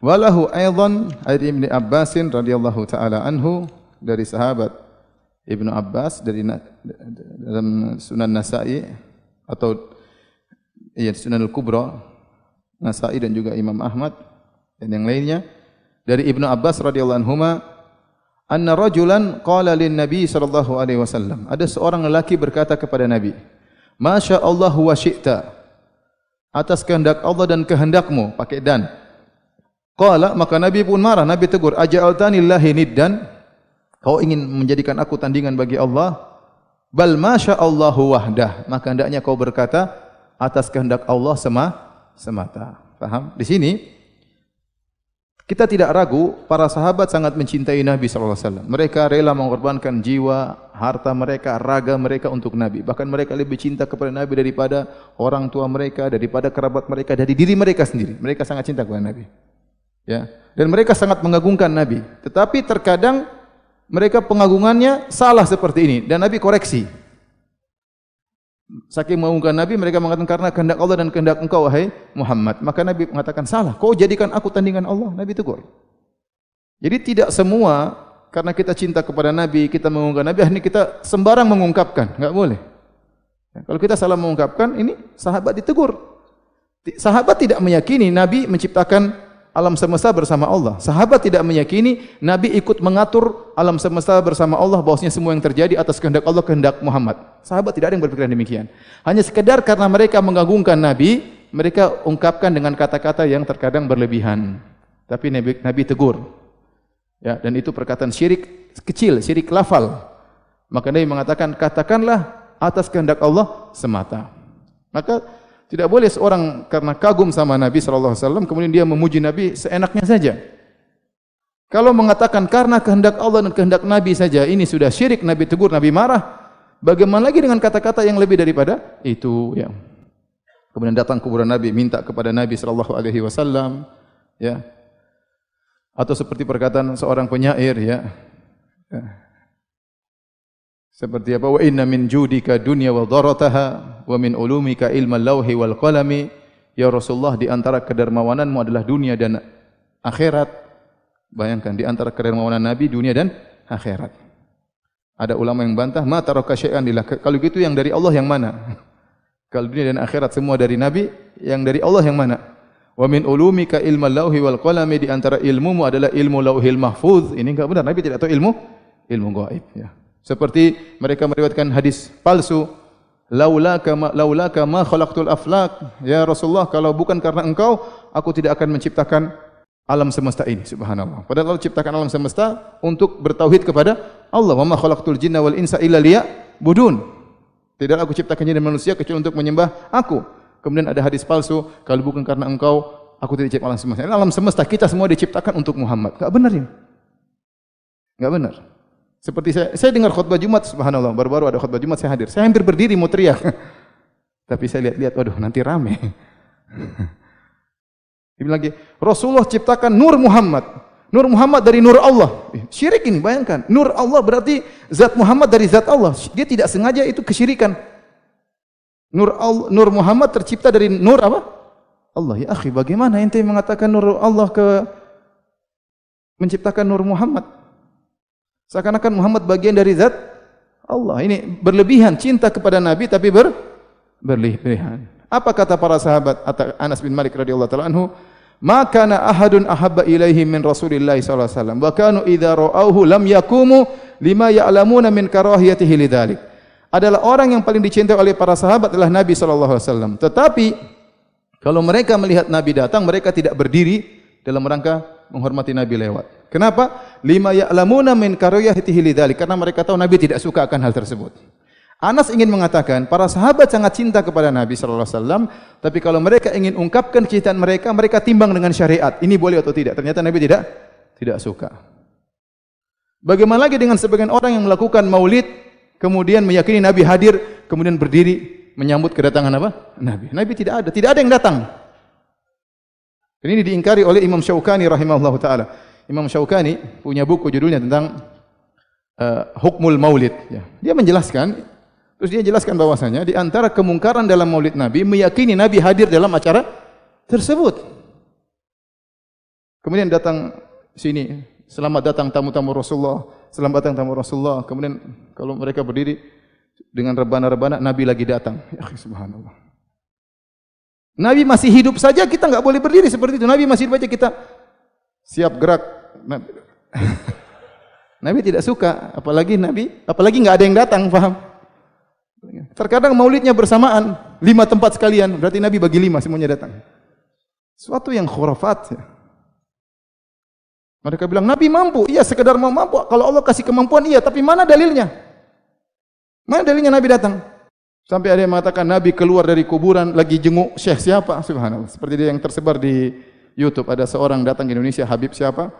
S1: Walahu aidan dari Ibnu Abbas radhiyallahu taala anhu, dari sahabat Ibnu Abbas dalam Sunan Nasa'i atau Sunan Al-Kubra, Nasa'i dan juga Imam Ahmad dan yang lainnya, dari Ibnu Abbas radhiyallahu anhuma, anna rajulan qala lin Nabi sallallahu alaihi wasallam. Ada seorang lelaki berkata kepada Nabi, "Masya Allah wa syi'ta." Atas kehendak Allah dan kehendakmu, pakai dan. Qala, maka Nabi pun marah, Nabi tegur, "Aja'altani lillahi niddan?" Kau ingin menjadikan aku tandingan bagi Allah? Bal masya Allahu wahdah. Maka hendaknya kau berkata atas kehendak Allah semata. Paham? Di sini kita tidak ragu para sahabat sangat mencintai Nabi sallallahu alaihi wasallam. Mereka rela mengorbankan jiwa, harta mereka, raga mereka untuk Nabi. Bahkan mereka lebih cinta kepada Nabi daripada orang tua mereka, daripada kerabat mereka, dari diri mereka sendiri. Mereka sangat cinta kepada Nabi. Ya, dan mereka sangat mengagungkan Nabi. Tetapi terkadang mereka pengagungannya salah seperti ini dan Nabi koreksi. Saking mengagungkan Nabi, mereka mengatakan karena kehendak Allah dan kehendak engkau wahai Muhammad. Maka Nabi mengatakan salah. Kau jadikan aku tandingan Allah. Nabi tegur. Jadi tidak semua karena kita cinta kepada Nabi, kita mengagungkan Nabi, akhirnya kita sembarang mengungkapkan. Enggak boleh. Ya, kalau kita salah mengungkapkan, ini sahabat ditegur. Sahabat tidak meyakini Nabi menciptakan alam semesta bersama Allah. Sahabat tidak meyakini Nabi ikut mengatur alam semesta bersama Allah, bahwasanya semua yang terjadi atas kehendak Allah, kehendak Muhammad. Sahabat tidak ada yang berpikiran demikian. Hanya sekedar karena mereka mengagungkan Nabi, mereka ungkapkan dengan kata-kata yang terkadang berlebihan. Tapi Nabi tegur. Ya, dan itu perkataan syirik kecil, syirik lafal. Maka Nabi mengatakan, katakanlah atas kehendak Allah semata. Maka tidak boleh seorang karena kagum sama Nabi sallallahu alaihi wasallam kemudian dia memuji Nabi seenaknya saja. Kalau mengatakan karena kehendak Allah dan kehendak Nabi saja ini sudah syirik, Nabi tegur, Nabi marah. Bagaimana lagi dengan kata-kata yang lebih daripada itu, ya. Kemudian datang kuburan Nabi minta kepada Nabi sallallahu alaihi wasallam, ya. Atau seperti perkataan seorang penyair, ya. Seperti apa? Wa inna min judika dunya wa dharataha wa min ulumika ilmal lauhi wal qalami. Ya Rasulullah, di antara kedermawananmu adalah dunia dan akhirat. Bayangkan, di antara kedermawanan Nabi dunia dan akhirat. Ada ulama yang bantah, ma taraka syai'an lillah. Kalau gitu yang dari Allah yang mana? Kalau dunia dan akhirat semua dari Nabi, yang dari Allah yang mana? Wa min ulumika ilmal lauhi wal qalami, di antara ilmumu adalah ilmu lauhil mahfuz. Ini enggak benar, Nabi tidak tahu ilmu gaib, ya. Seperti mereka meriwayatkan hadis palsu, laulaka ma khalaqtul aflak. Ya Rasulullah, kalau bukan karena engkau, aku tidak akan menciptakan alam semesta ini. Subhanallah. Padahal Allah ciptakan alam semesta untuk bertauhid kepada Allah. Wa ma khalaqtul jinna wal insa illa liya'budun. Tidak aku ciptakan jin dan manusia kecuali untuk menyembah aku. Kemudian ada hadis palsu, kalau bukan karena engkau, aku tidak ciptakan alam semesta. Alam semesta kita semua diciptakan untuk Muhammad. Enggak benar ini. Enggak benar. Seperti saya dengar khutbah Jumat, subhanallah, baru-baru ada khutbah Jumat saya hadir. Saya hampir berdiri mau teriak. Tapi saya lihat-lihat, waduh nanti rame. Dia bilang lagi, Rasulullah ciptakan nur Muhammad. Nur Muhammad dari nur Allah. Syirik ini, bayangkan. Nur Allah berarti zat Muhammad dari zat Allah. Dia tidak sengaja, itu kesyirikan. Nur Muhammad tercipta dari nur apa? Allah. Ya akhi, bagaimana ente mengatakan nur Allah menciptakan nur Muhammad? Seakan-akan Muhammad bagian dari zat Allah. Ini berlebihan cinta kepada Nabi tapi berlebihan. Apa kata para sahabat? Anas bin Malik radhiyallahu taala anhu, "Ma kana ahadun ahabba ilaihi min Rasulillah sallallahu alaihi wasallam, wa kanu idza ra'awhu lam yakumu lima ya'lamuna min karahiyatihi lidzalik." Adalah orang yang paling dicintai oleh para sahabat adalah Nabi sallallahu alaihi wasallam. Tetapi kalau mereka melihat Nabi datang, mereka tidak berdiri dalam rangka menghormati Nabi lewat. Kenapa? Lima ya'lamuna min karahiyatihi lidzalik, karena mereka tahu Nabi tidak suka akan hal tersebut. Anas ingin mengatakan, para sahabat sangat cinta kepada Nabi sallallahu alaihi wasallam, tapi kalau mereka ingin ungkapkan kecintaan mereka, mereka timbang dengan syariat. Ini boleh atau tidak? Ternyata Nabi tidak suka. Bagaimana lagi dengan sebagian orang yang melakukan maulid, kemudian meyakini Nabi hadir, kemudian berdiri menyambut kedatangan apa? Nabi. Nabi tidak ada yang datang. Ini diingkari oleh Imam Syaukani rahimahullahu taala. Imam Syaukani punya buku judulnya tentang Hukmul Maulid. Ya. Dia menjelaskan, terus dia jelaskan bahwasanya di antara kemungkaran dalam Maulid Nabi meyakini Nabi hadir dalam acara tersebut. Kemudian datang sini, selamat datang tamu-tamu Rasulullah, selamat datang tamu Rasulullah. Kemudian kalau mereka berdiri dengan rebana-rebana, Nabi lagi datang. Ya subhanallah. Nabi masih hidup saja kita enggak boleh berdiri seperti itu. Nabi masih hidup saja kita siap gerak. Nabi tidak suka, apalagi nggak ada yang datang, paham? Terkadang maulidnya bersamaan, 5 tempat sekalian, berarti Nabi bagi 5 semuanya datang. Suatu yang khurafat. Ya. Mereka bilang Nabi mampu, iya sekedar mau mampu. Kalau Allah kasih kemampuan, iya, tapi mana dalilnya? Mana dalilnya Nabi datang? Sampai ada yang mengatakan Nabi keluar dari kuburan lagi jenguk syekh siapa? Subhanallah. Seperti dia yang tersebar di YouTube, ada seorang datang ke Indonesia, Habib siapa?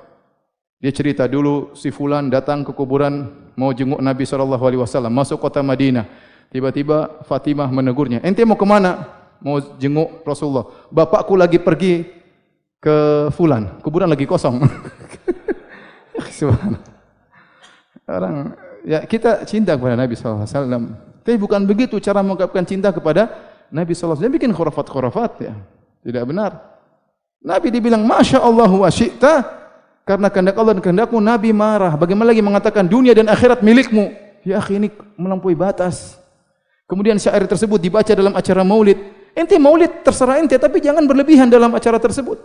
S1: Dia cerita dulu si fulan datang ke kuburan mau jenguk Nabi SAW, masuk kota Madinah. Tiba-tiba Fatimah menegurnya, ente mau kemana? Mau jenguk Rasulullah. Bapakku lagi pergi ke fulan, kuburan lagi kosong. Orang, ya kita cinta kepada Nabi SAW. Tapi bukan begitu cara mengungkapkan cinta kepada Nabi SAW. Dia bikin khurafat-khurafat, ya. Tidak benar. Nabi dibilang Masya Allah wa syi'ta, karena kehendak Allah dan kehendakmu. Nabi marah. Bagaimana lagi mengatakan dunia dan akhirat milikmu? Ya akhi, ini melampaui batas. Kemudian syair tersebut dibaca dalam acara maulid. Ente maulid terserah ente, tapi jangan berlebihan dalam acara tersebut.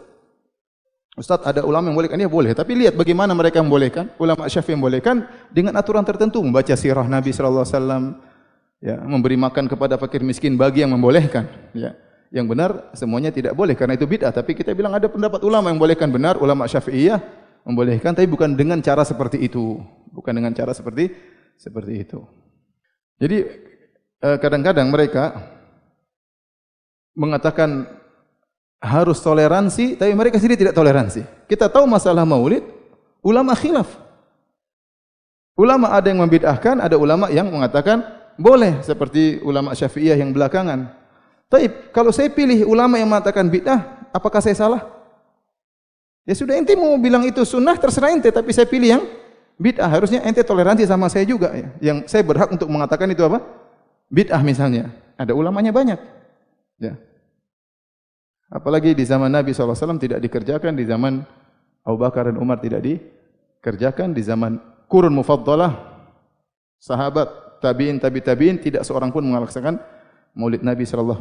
S1: Ustaz, ada ulama yang membolehkan? Ya boleh, tapi lihat bagaimana mereka membolehkan. Ulama Syafi'i membolehkan dengan aturan tertentu, membaca sirah Nabi SAW, ya, memberi makan kepada fakir miskin bagi yang membolehkan. Ya. Yang benar semuanya tidak boleh karena itu bid'ah. Tapi kita bilang ada pendapat ulama yang membolehkan, benar. Ulama Syafi'iyah membolehkan, tapi bukan dengan cara seperti itu. Bukan dengan cara seperti itu. Jadi kadang-kadang mereka mengatakan harus toleransi, tapi mereka sendiri tidak toleransi. Kita tahu masalah maulid, ulama khilaf. Ulama ada yang membid'ahkan, ada ulama yang mengatakan boleh, seperti ulama Syafi'iyah yang belakangan. Tapi kalau saya pilih ulama yang mengatakan bid'ah, apakah saya salah? Ya sudah, ente mau bilang itu sunnah terserah ente, tapi saya pilih yang bid'ah. Harusnya ente toleransi sama saya juga, ya. Yang saya berhak untuk mengatakan itu apa? Bid'ah misalnya. Ada ulamanya banyak. Ya. Apalagi di zaman Nabi SAW tidak dikerjakan, di zaman Abu Bakar dan Umar tidak dikerjakan, di zaman Qurun Mufaddalah, sahabat, tabi'in, tabi'in, tidak seorang pun melaksanakan maulid Nabi SAW.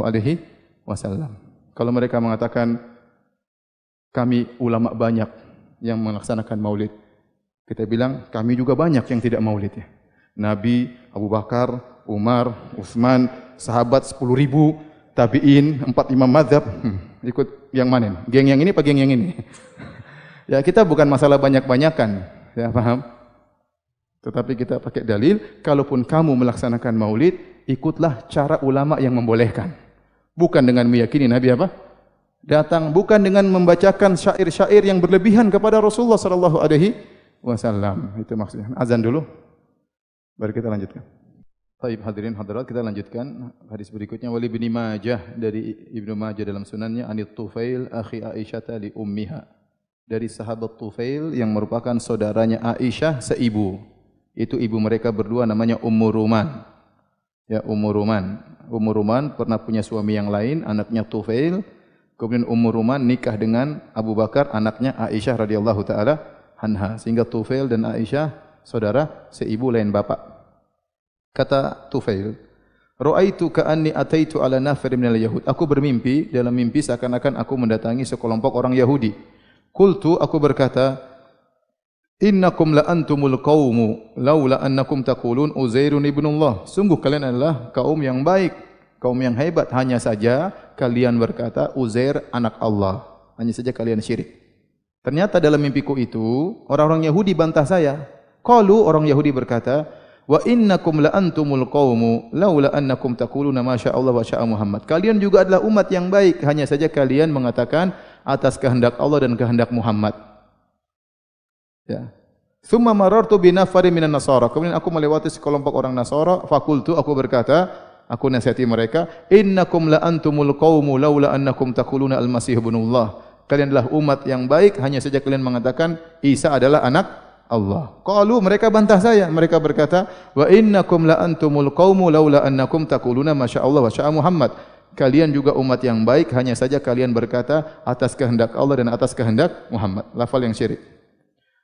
S1: Kalau mereka mengatakan kami ulama banyak yang melaksanakan maulid, kita bilang kami juga banyak yang tidak maulid, ya. Nabi, Abu Bakar, Umar, Utsman, sahabat 10.000, tabi'in, 4 imam mazhab, ikut yang mana? Geng yang ini apa geng yang ini? Ya kita bukan masalah banyak-banyakan, ya paham? Tetapi kita pakai dalil, kalaupun kamu melaksanakan maulid, ikutlah cara ulama yang membolehkan. Bukan dengan meyakini Nabi apa? Datang, bukan dengan membacakan syair-syair yang berlebihan kepada Rasulullah SAW. Itu maksudnya. Azan dulu, baru kita lanjutkan. Baik, hadirin hadirat, kita lanjutkan hadis berikutnya. Wali bin Majah, dari Ibnu Majah dalam sunannya, anit Tufail akhi Aisyah li ummiha, dari sahabat Tufail yang merupakan saudaranya Aisyah seibu. Itu ibu mereka berdua namanya Ummu Ruman. Ya, Ummu Ruman. Ummu Ruman pernah punya suami yang lain, anaknya Tufail. Kemudian Ummu Ruman nikah dengan Abu Bakar, anaknya Aisyah radhiyallahu taala anha. Sehingga Tufail dan Aisyah saudara seibu lain bapak. Kata Tufail, "Ra'aitu ka'anni ataitu ala nafar minal yahud." Aku bermimpi, dalam mimpi seakan-akan aku mendatangi sekelompok orang Yahudi. Qultu, aku berkata, "Innakum la antumul qaumu laula annakum taqulun Uzairun ibnullah." Sungguh kalian adalah kaum yang baik, kaum yang hebat, hanya saja kalian berkata Uzair anak Allah. Hanya saja kalian syirik. Ternyata dalam mimpiku itu orang-orang Yahudi bantah saya. Qalu, orang Yahudi berkata, "Wa innakum la antumul qaumu laula annakum taquluna ma syaa Allah wa syaa Muhammad." Kalian juga adalah umat yang baik, hanya saja kalian mengatakan atas kehendak Allah dan kehendak Muhammad. Ya. Tsumma marartu bi nafarin minan nasara. Kemudian aku melewati sekelompok orang Nasara, fakultu, aku berkata, aku nasihati mereka, "Innakum la antumul qaumu laula annakum taquluna al-Masih ibnullah." Kalian adalah umat yang baik, hanya saja kalian mengatakan Isa adalah anak Allah. Qalu, mereka bantah saya. Mereka berkata, "Wa innakum la antumul qaumu laula annakum taquluna ma syaa Allah wa syaa Muhammad." Kalian juga umat yang baik, hanya saja kalian berkata atas kehendak Allah dan atas kehendak Muhammad. Lafal yang syirik.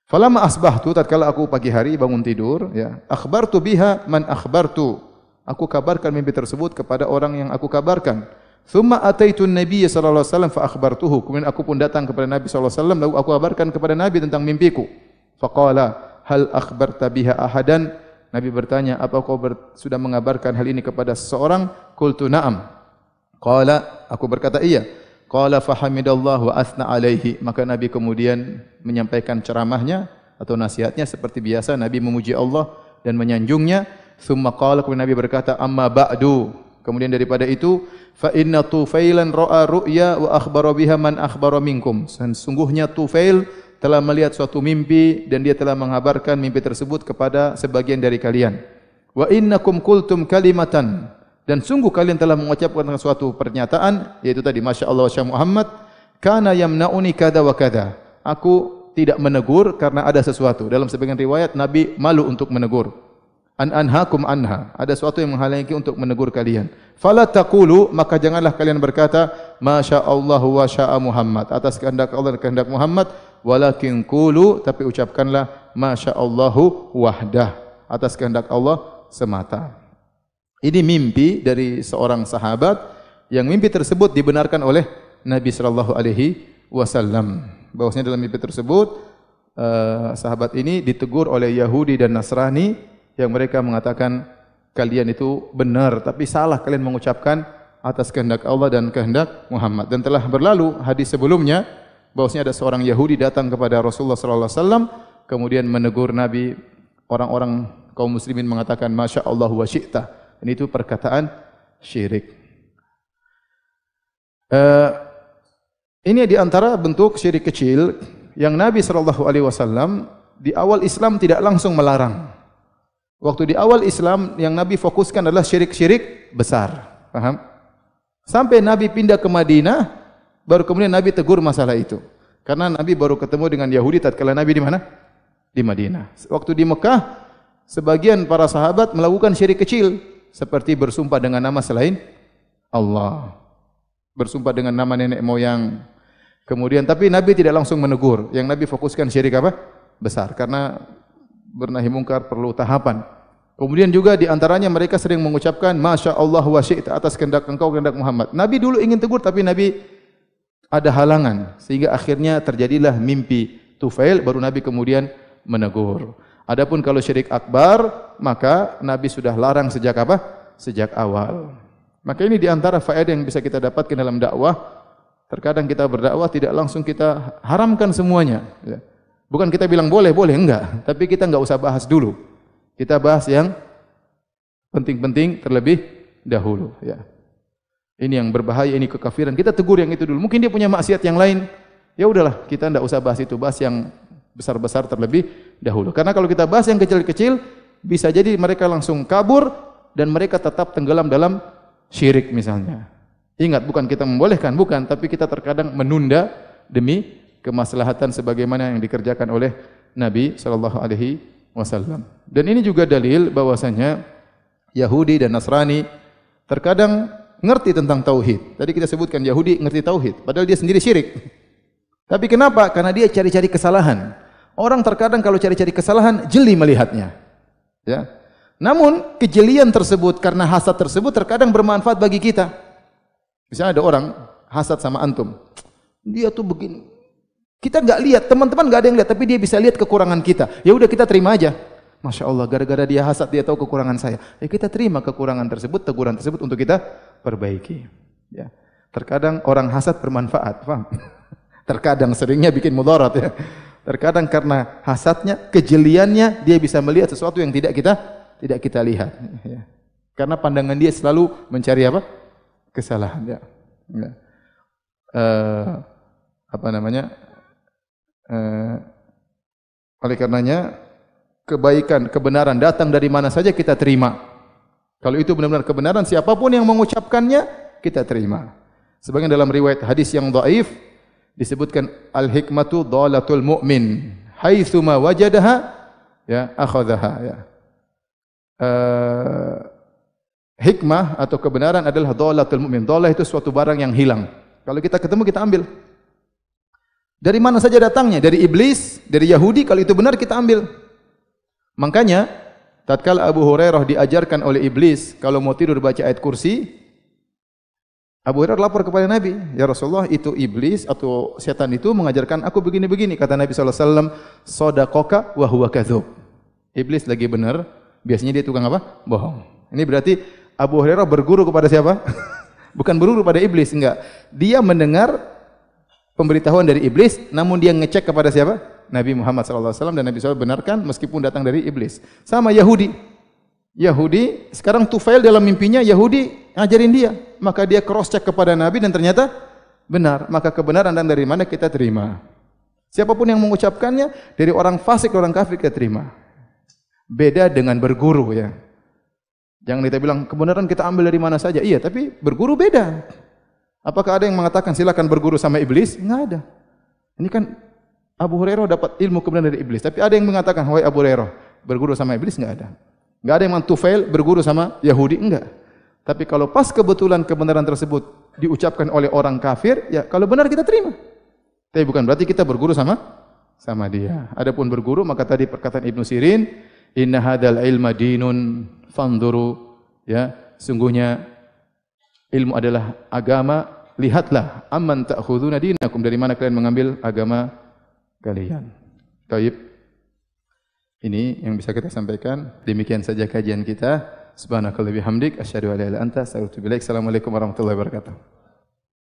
S1: Falamma asbahtu, tatkala aku pagi hari bangun tidur, ya, akhbartu biha man akhbartu. Aku kabarkan mimpi tersebut kepada orang yang aku kabarkan. Thumma ataitu an-nabiy sallallahu alaihi wasallam fa akhbartuhu. Kemudian aku pun datang kepada Nabi sallallahu alaihi wasallam lalu aku kabarkan kepada Nabi tentang mimpiku. Faqala hal akhbarta biha ahadan? Nabi bertanya, apa kau sudah mengabarkan hal ini kepada seseorang? Qultu na'am. Qala, aku berkata iya. Qala fahamidallahu wa athna alaihi. Maka Nabi kemudian menyampaikan ceramahnya atau nasihatnya seperti biasa. Nabi memuji Allah dan menyanjungnya. Thumma qala, kemudian Nabi berkata, amma ba'du. Kemudian daripada itu, fa inna Tufailan ra'a ru'ya wa akhbara biha man akhbara minkum. Sungguhnya Tufail telah melihat suatu mimpi dan dia telah mengabarkan mimpi tersebut kepada sebagian dari kalian. Wa innakum qultum kalimatan, dan sungguh kalian telah mengucapkan suatu pernyataan, yaitu tadi Masya Allah wa Syah Muhammad, kana yamna'uni kada wa kada. Aku tidak menegur karena ada sesuatu. Dalam sebagian riwayat Nabi malu untuk menegur. An anhakum anha, ada sesuatu yang menghalangi untuk menegur kalian. Fala taqulu, maka janganlah kalian berkata Masya Allah wa Syah Muhammad, atas kehendak Allah dan kehendak Muhammad. Walakin qulu, tapi ucapkanlah Masya Allahu wahdah, atas kehendak Allah semata. Ini mimpi dari seorang sahabat yang mimpi tersebut dibenarkan oleh Nabi sallallahu alaihi wasallam. Bahwasanya dalam mimpi tersebut sahabat ini ditegur oleh Yahudi dan Nasrani yang mereka mengatakan kalian itu benar tapi salah kalian mengucapkan atas kehendak Allah dan kehendak Muhammad. Dan telah berlalu hadis sebelumnya bahwasanya ada seorang Yahudi datang kepada Rasulullah sallallahu alaihi wasallam kemudian menegur Nabi. Orang-orang kaum muslimin mengatakan Masya Allah wa syi'ta. Dan itu perkataan syirik. Ini di antara bentuk syirik kecil yang Nabi sallallahu alaihi wasallam di awal Islam tidak langsung melarang. Waktu di awal Islam yang Nabi fokuskan adalah syirik-syirik besar. Paham? Sampai Nabi pindah ke Madinah, baru kemudian Nabi tegur masalah itu. Karena Nabi baru ketemu dengan Yahudi tatkala Nabi di mana? Di Madinah. Waktu di Mekah, sebagian para sahabat melakukan syirik kecil seperti bersumpah dengan nama selain Allah. Bersumpah dengan nama nenek moyang. Kemudian tapi Nabi tidak langsung menegur. Yang Nabi fokuskan syirik apa? Besar. Karena bernahi mungkar perlu tahapan. Kemudian juga di antaranya mereka sering mengucapkan Masya Allah wa syi'ta, atas kehendak engkau kehendak Muhammad. Nabi dulu ingin tegur tapi Nabi ada halangan sehingga akhirnya terjadilah mimpi Tufail, baru Nabi kemudian menegur. Adapun kalau syirik akbar, maka Nabi sudah larang sejak apa? Sejak awal. Maka ini di antara faedah yang bisa kita dapatkan dalam dakwah. Terkadang kita berdakwah tidak langsung kita haramkan semuanya. Bukan kita bilang boleh, enggak. Tapi kita enggak usah bahas dulu. Kita bahas yang penting-penting terlebih dahulu. Ini yang berbahaya, ini kekafiran. Kita tegur yang itu dulu. Mungkin dia punya maksiat yang lain. Ya udahlah, kita enggak usah bahas itu. Bahas yang besar-besar terlebih dahulu. Karena kalau kita bahas yang kecil-kecil, bisa jadi mereka langsung kabur dan mereka tetap tenggelam dalam syirik misalnya. Ingat, bukan kita membolehkan, bukan. Tapi kita terkadang menunda demi kemaslahatan sebagaimana yang dikerjakan oleh Nabi sallallahu alaihi wasallam. Dan ini juga dalil bahwasanya Yahudi dan Nasrani terkadang ngerti tentang tauhid. Tadi kita sebutkan Yahudi ngerti tauhid, padahal dia sendiri syirik. Tapi kenapa? Karena dia cari-cari kesalahan. Orang terkadang kalau cari-cari kesalahan jeli melihatnya. Ya. Namun kejelian tersebut karena hasad tersebut terkadang bermanfaat bagi kita. Misalnya ada orang hasad sama antum. Dia tuh begini. Kita enggak lihat, teman-teman enggak ada yang lihat, tapi dia bisa lihat kekurangan kita. Ya udah kita terima aja. Masya Allah, gara-gara dia hasad, dia tahu kekurangan saya. Ya kita terima kekurangan tersebut, teguran tersebut untuk kita perbaiki. Ya. Terkadang orang hasad bermanfaat, paham? Terkadang seringnya bikin mudarat ya. Terkadang karena hasadnya, kejeliannya, dia bisa melihat sesuatu yang tidak kita lihat. Ya. Karena pandangan dia selalu mencari apa? Kesalahan. Ya. Ya. Oleh karenanya kebaikan, kebenaran datang dari mana saja kita terima. Kalau itu benar-benar kebenaran, siapapun yang mengucapkannya kita terima. Sebagian dalam riwayat hadis yang dhaif disebutkan al-hikmatu dhalatul mu'min haitsuma wajadaha ya akhadhaha ya. Hikmah atau kebenaran adalah dhalatul mu'min. Dhalah itu suatu barang yang hilang. Kalau kita ketemu kita ambil. Dari mana saja datangnya? Dari iblis, dari Yahudi, kalau itu benar kita ambil. Makanya, tatkala Abu Hurairah diajarkan oleh iblis, kalau mau tidur baca ayat kursi, Abu Hurairah lapor kepada Nabi, "Ya Rasulullah, itu iblis atau setan itu mengajarkan aku begini-begini." Kata Nabi sallallahu alaihi wasallam, "Shadaqaka wa huwa kadzdzub." Iblis lagi benar, biasanya dia tukang apa? Bohong. Ini berarti Abu Hurairah berguru kepada siapa? Bukan berguru pada iblis, enggak. Dia mendengar pemberitahuan dari iblis, namun dia ngecek kepada siapa? Nabi Muhammad sallallahu alaihi wasallam, dan Nabi SAW benarkan meskipun datang dari iblis. Sama Yahudi. Yahudi sekarang Tufail dalam mimpinya Yahudi ngajarin dia, maka dia cross check kepada Nabi dan ternyata benar. Maka kebenaran dan dari mana kita terima. Siapapun yang mengucapkannya, dari orang fasik, orang kafir kita terima. Beda dengan berguru ya. Jangan kita bilang kebenaran kita ambil dari mana saja. Iya, tapi berguru beda. Apakah ada yang mengatakan silakan berguru sama iblis? Enggak ada. Ini kan Abu Hurairah dapat ilmu kebenaran dari iblis. Tapi ada yang mengatakan, "Wahai Abu Hurairah, berguru sama iblis?" Enggak ada. Enggak ada yang Tufail berguru sama Yahudi, enggak. Tapi kalau pas kebetulan kebenaran tersebut diucapkan oleh orang kafir, ya kalau benar kita terima. Tapi bukan berarti kita berguru sama dia. Adapun berguru, maka tadi perkataan Ibnu Sirin, "Inna hadzal ilma dinun fanduru." Ya, sungguhnya ilmu adalah agama, lihatlah amman ta'khuduna dinakum, dari mana kalian mengambil agama kalian. Baik. Ini yang bisa kita sampaikan. Demikian saja kajian kita. Subhanakallahumma bihamdik asyhadu an la ilaha illa anta astaghfiruka wa atubu ilaik. Assalamualaikum warahmatullahi wabarakatuh.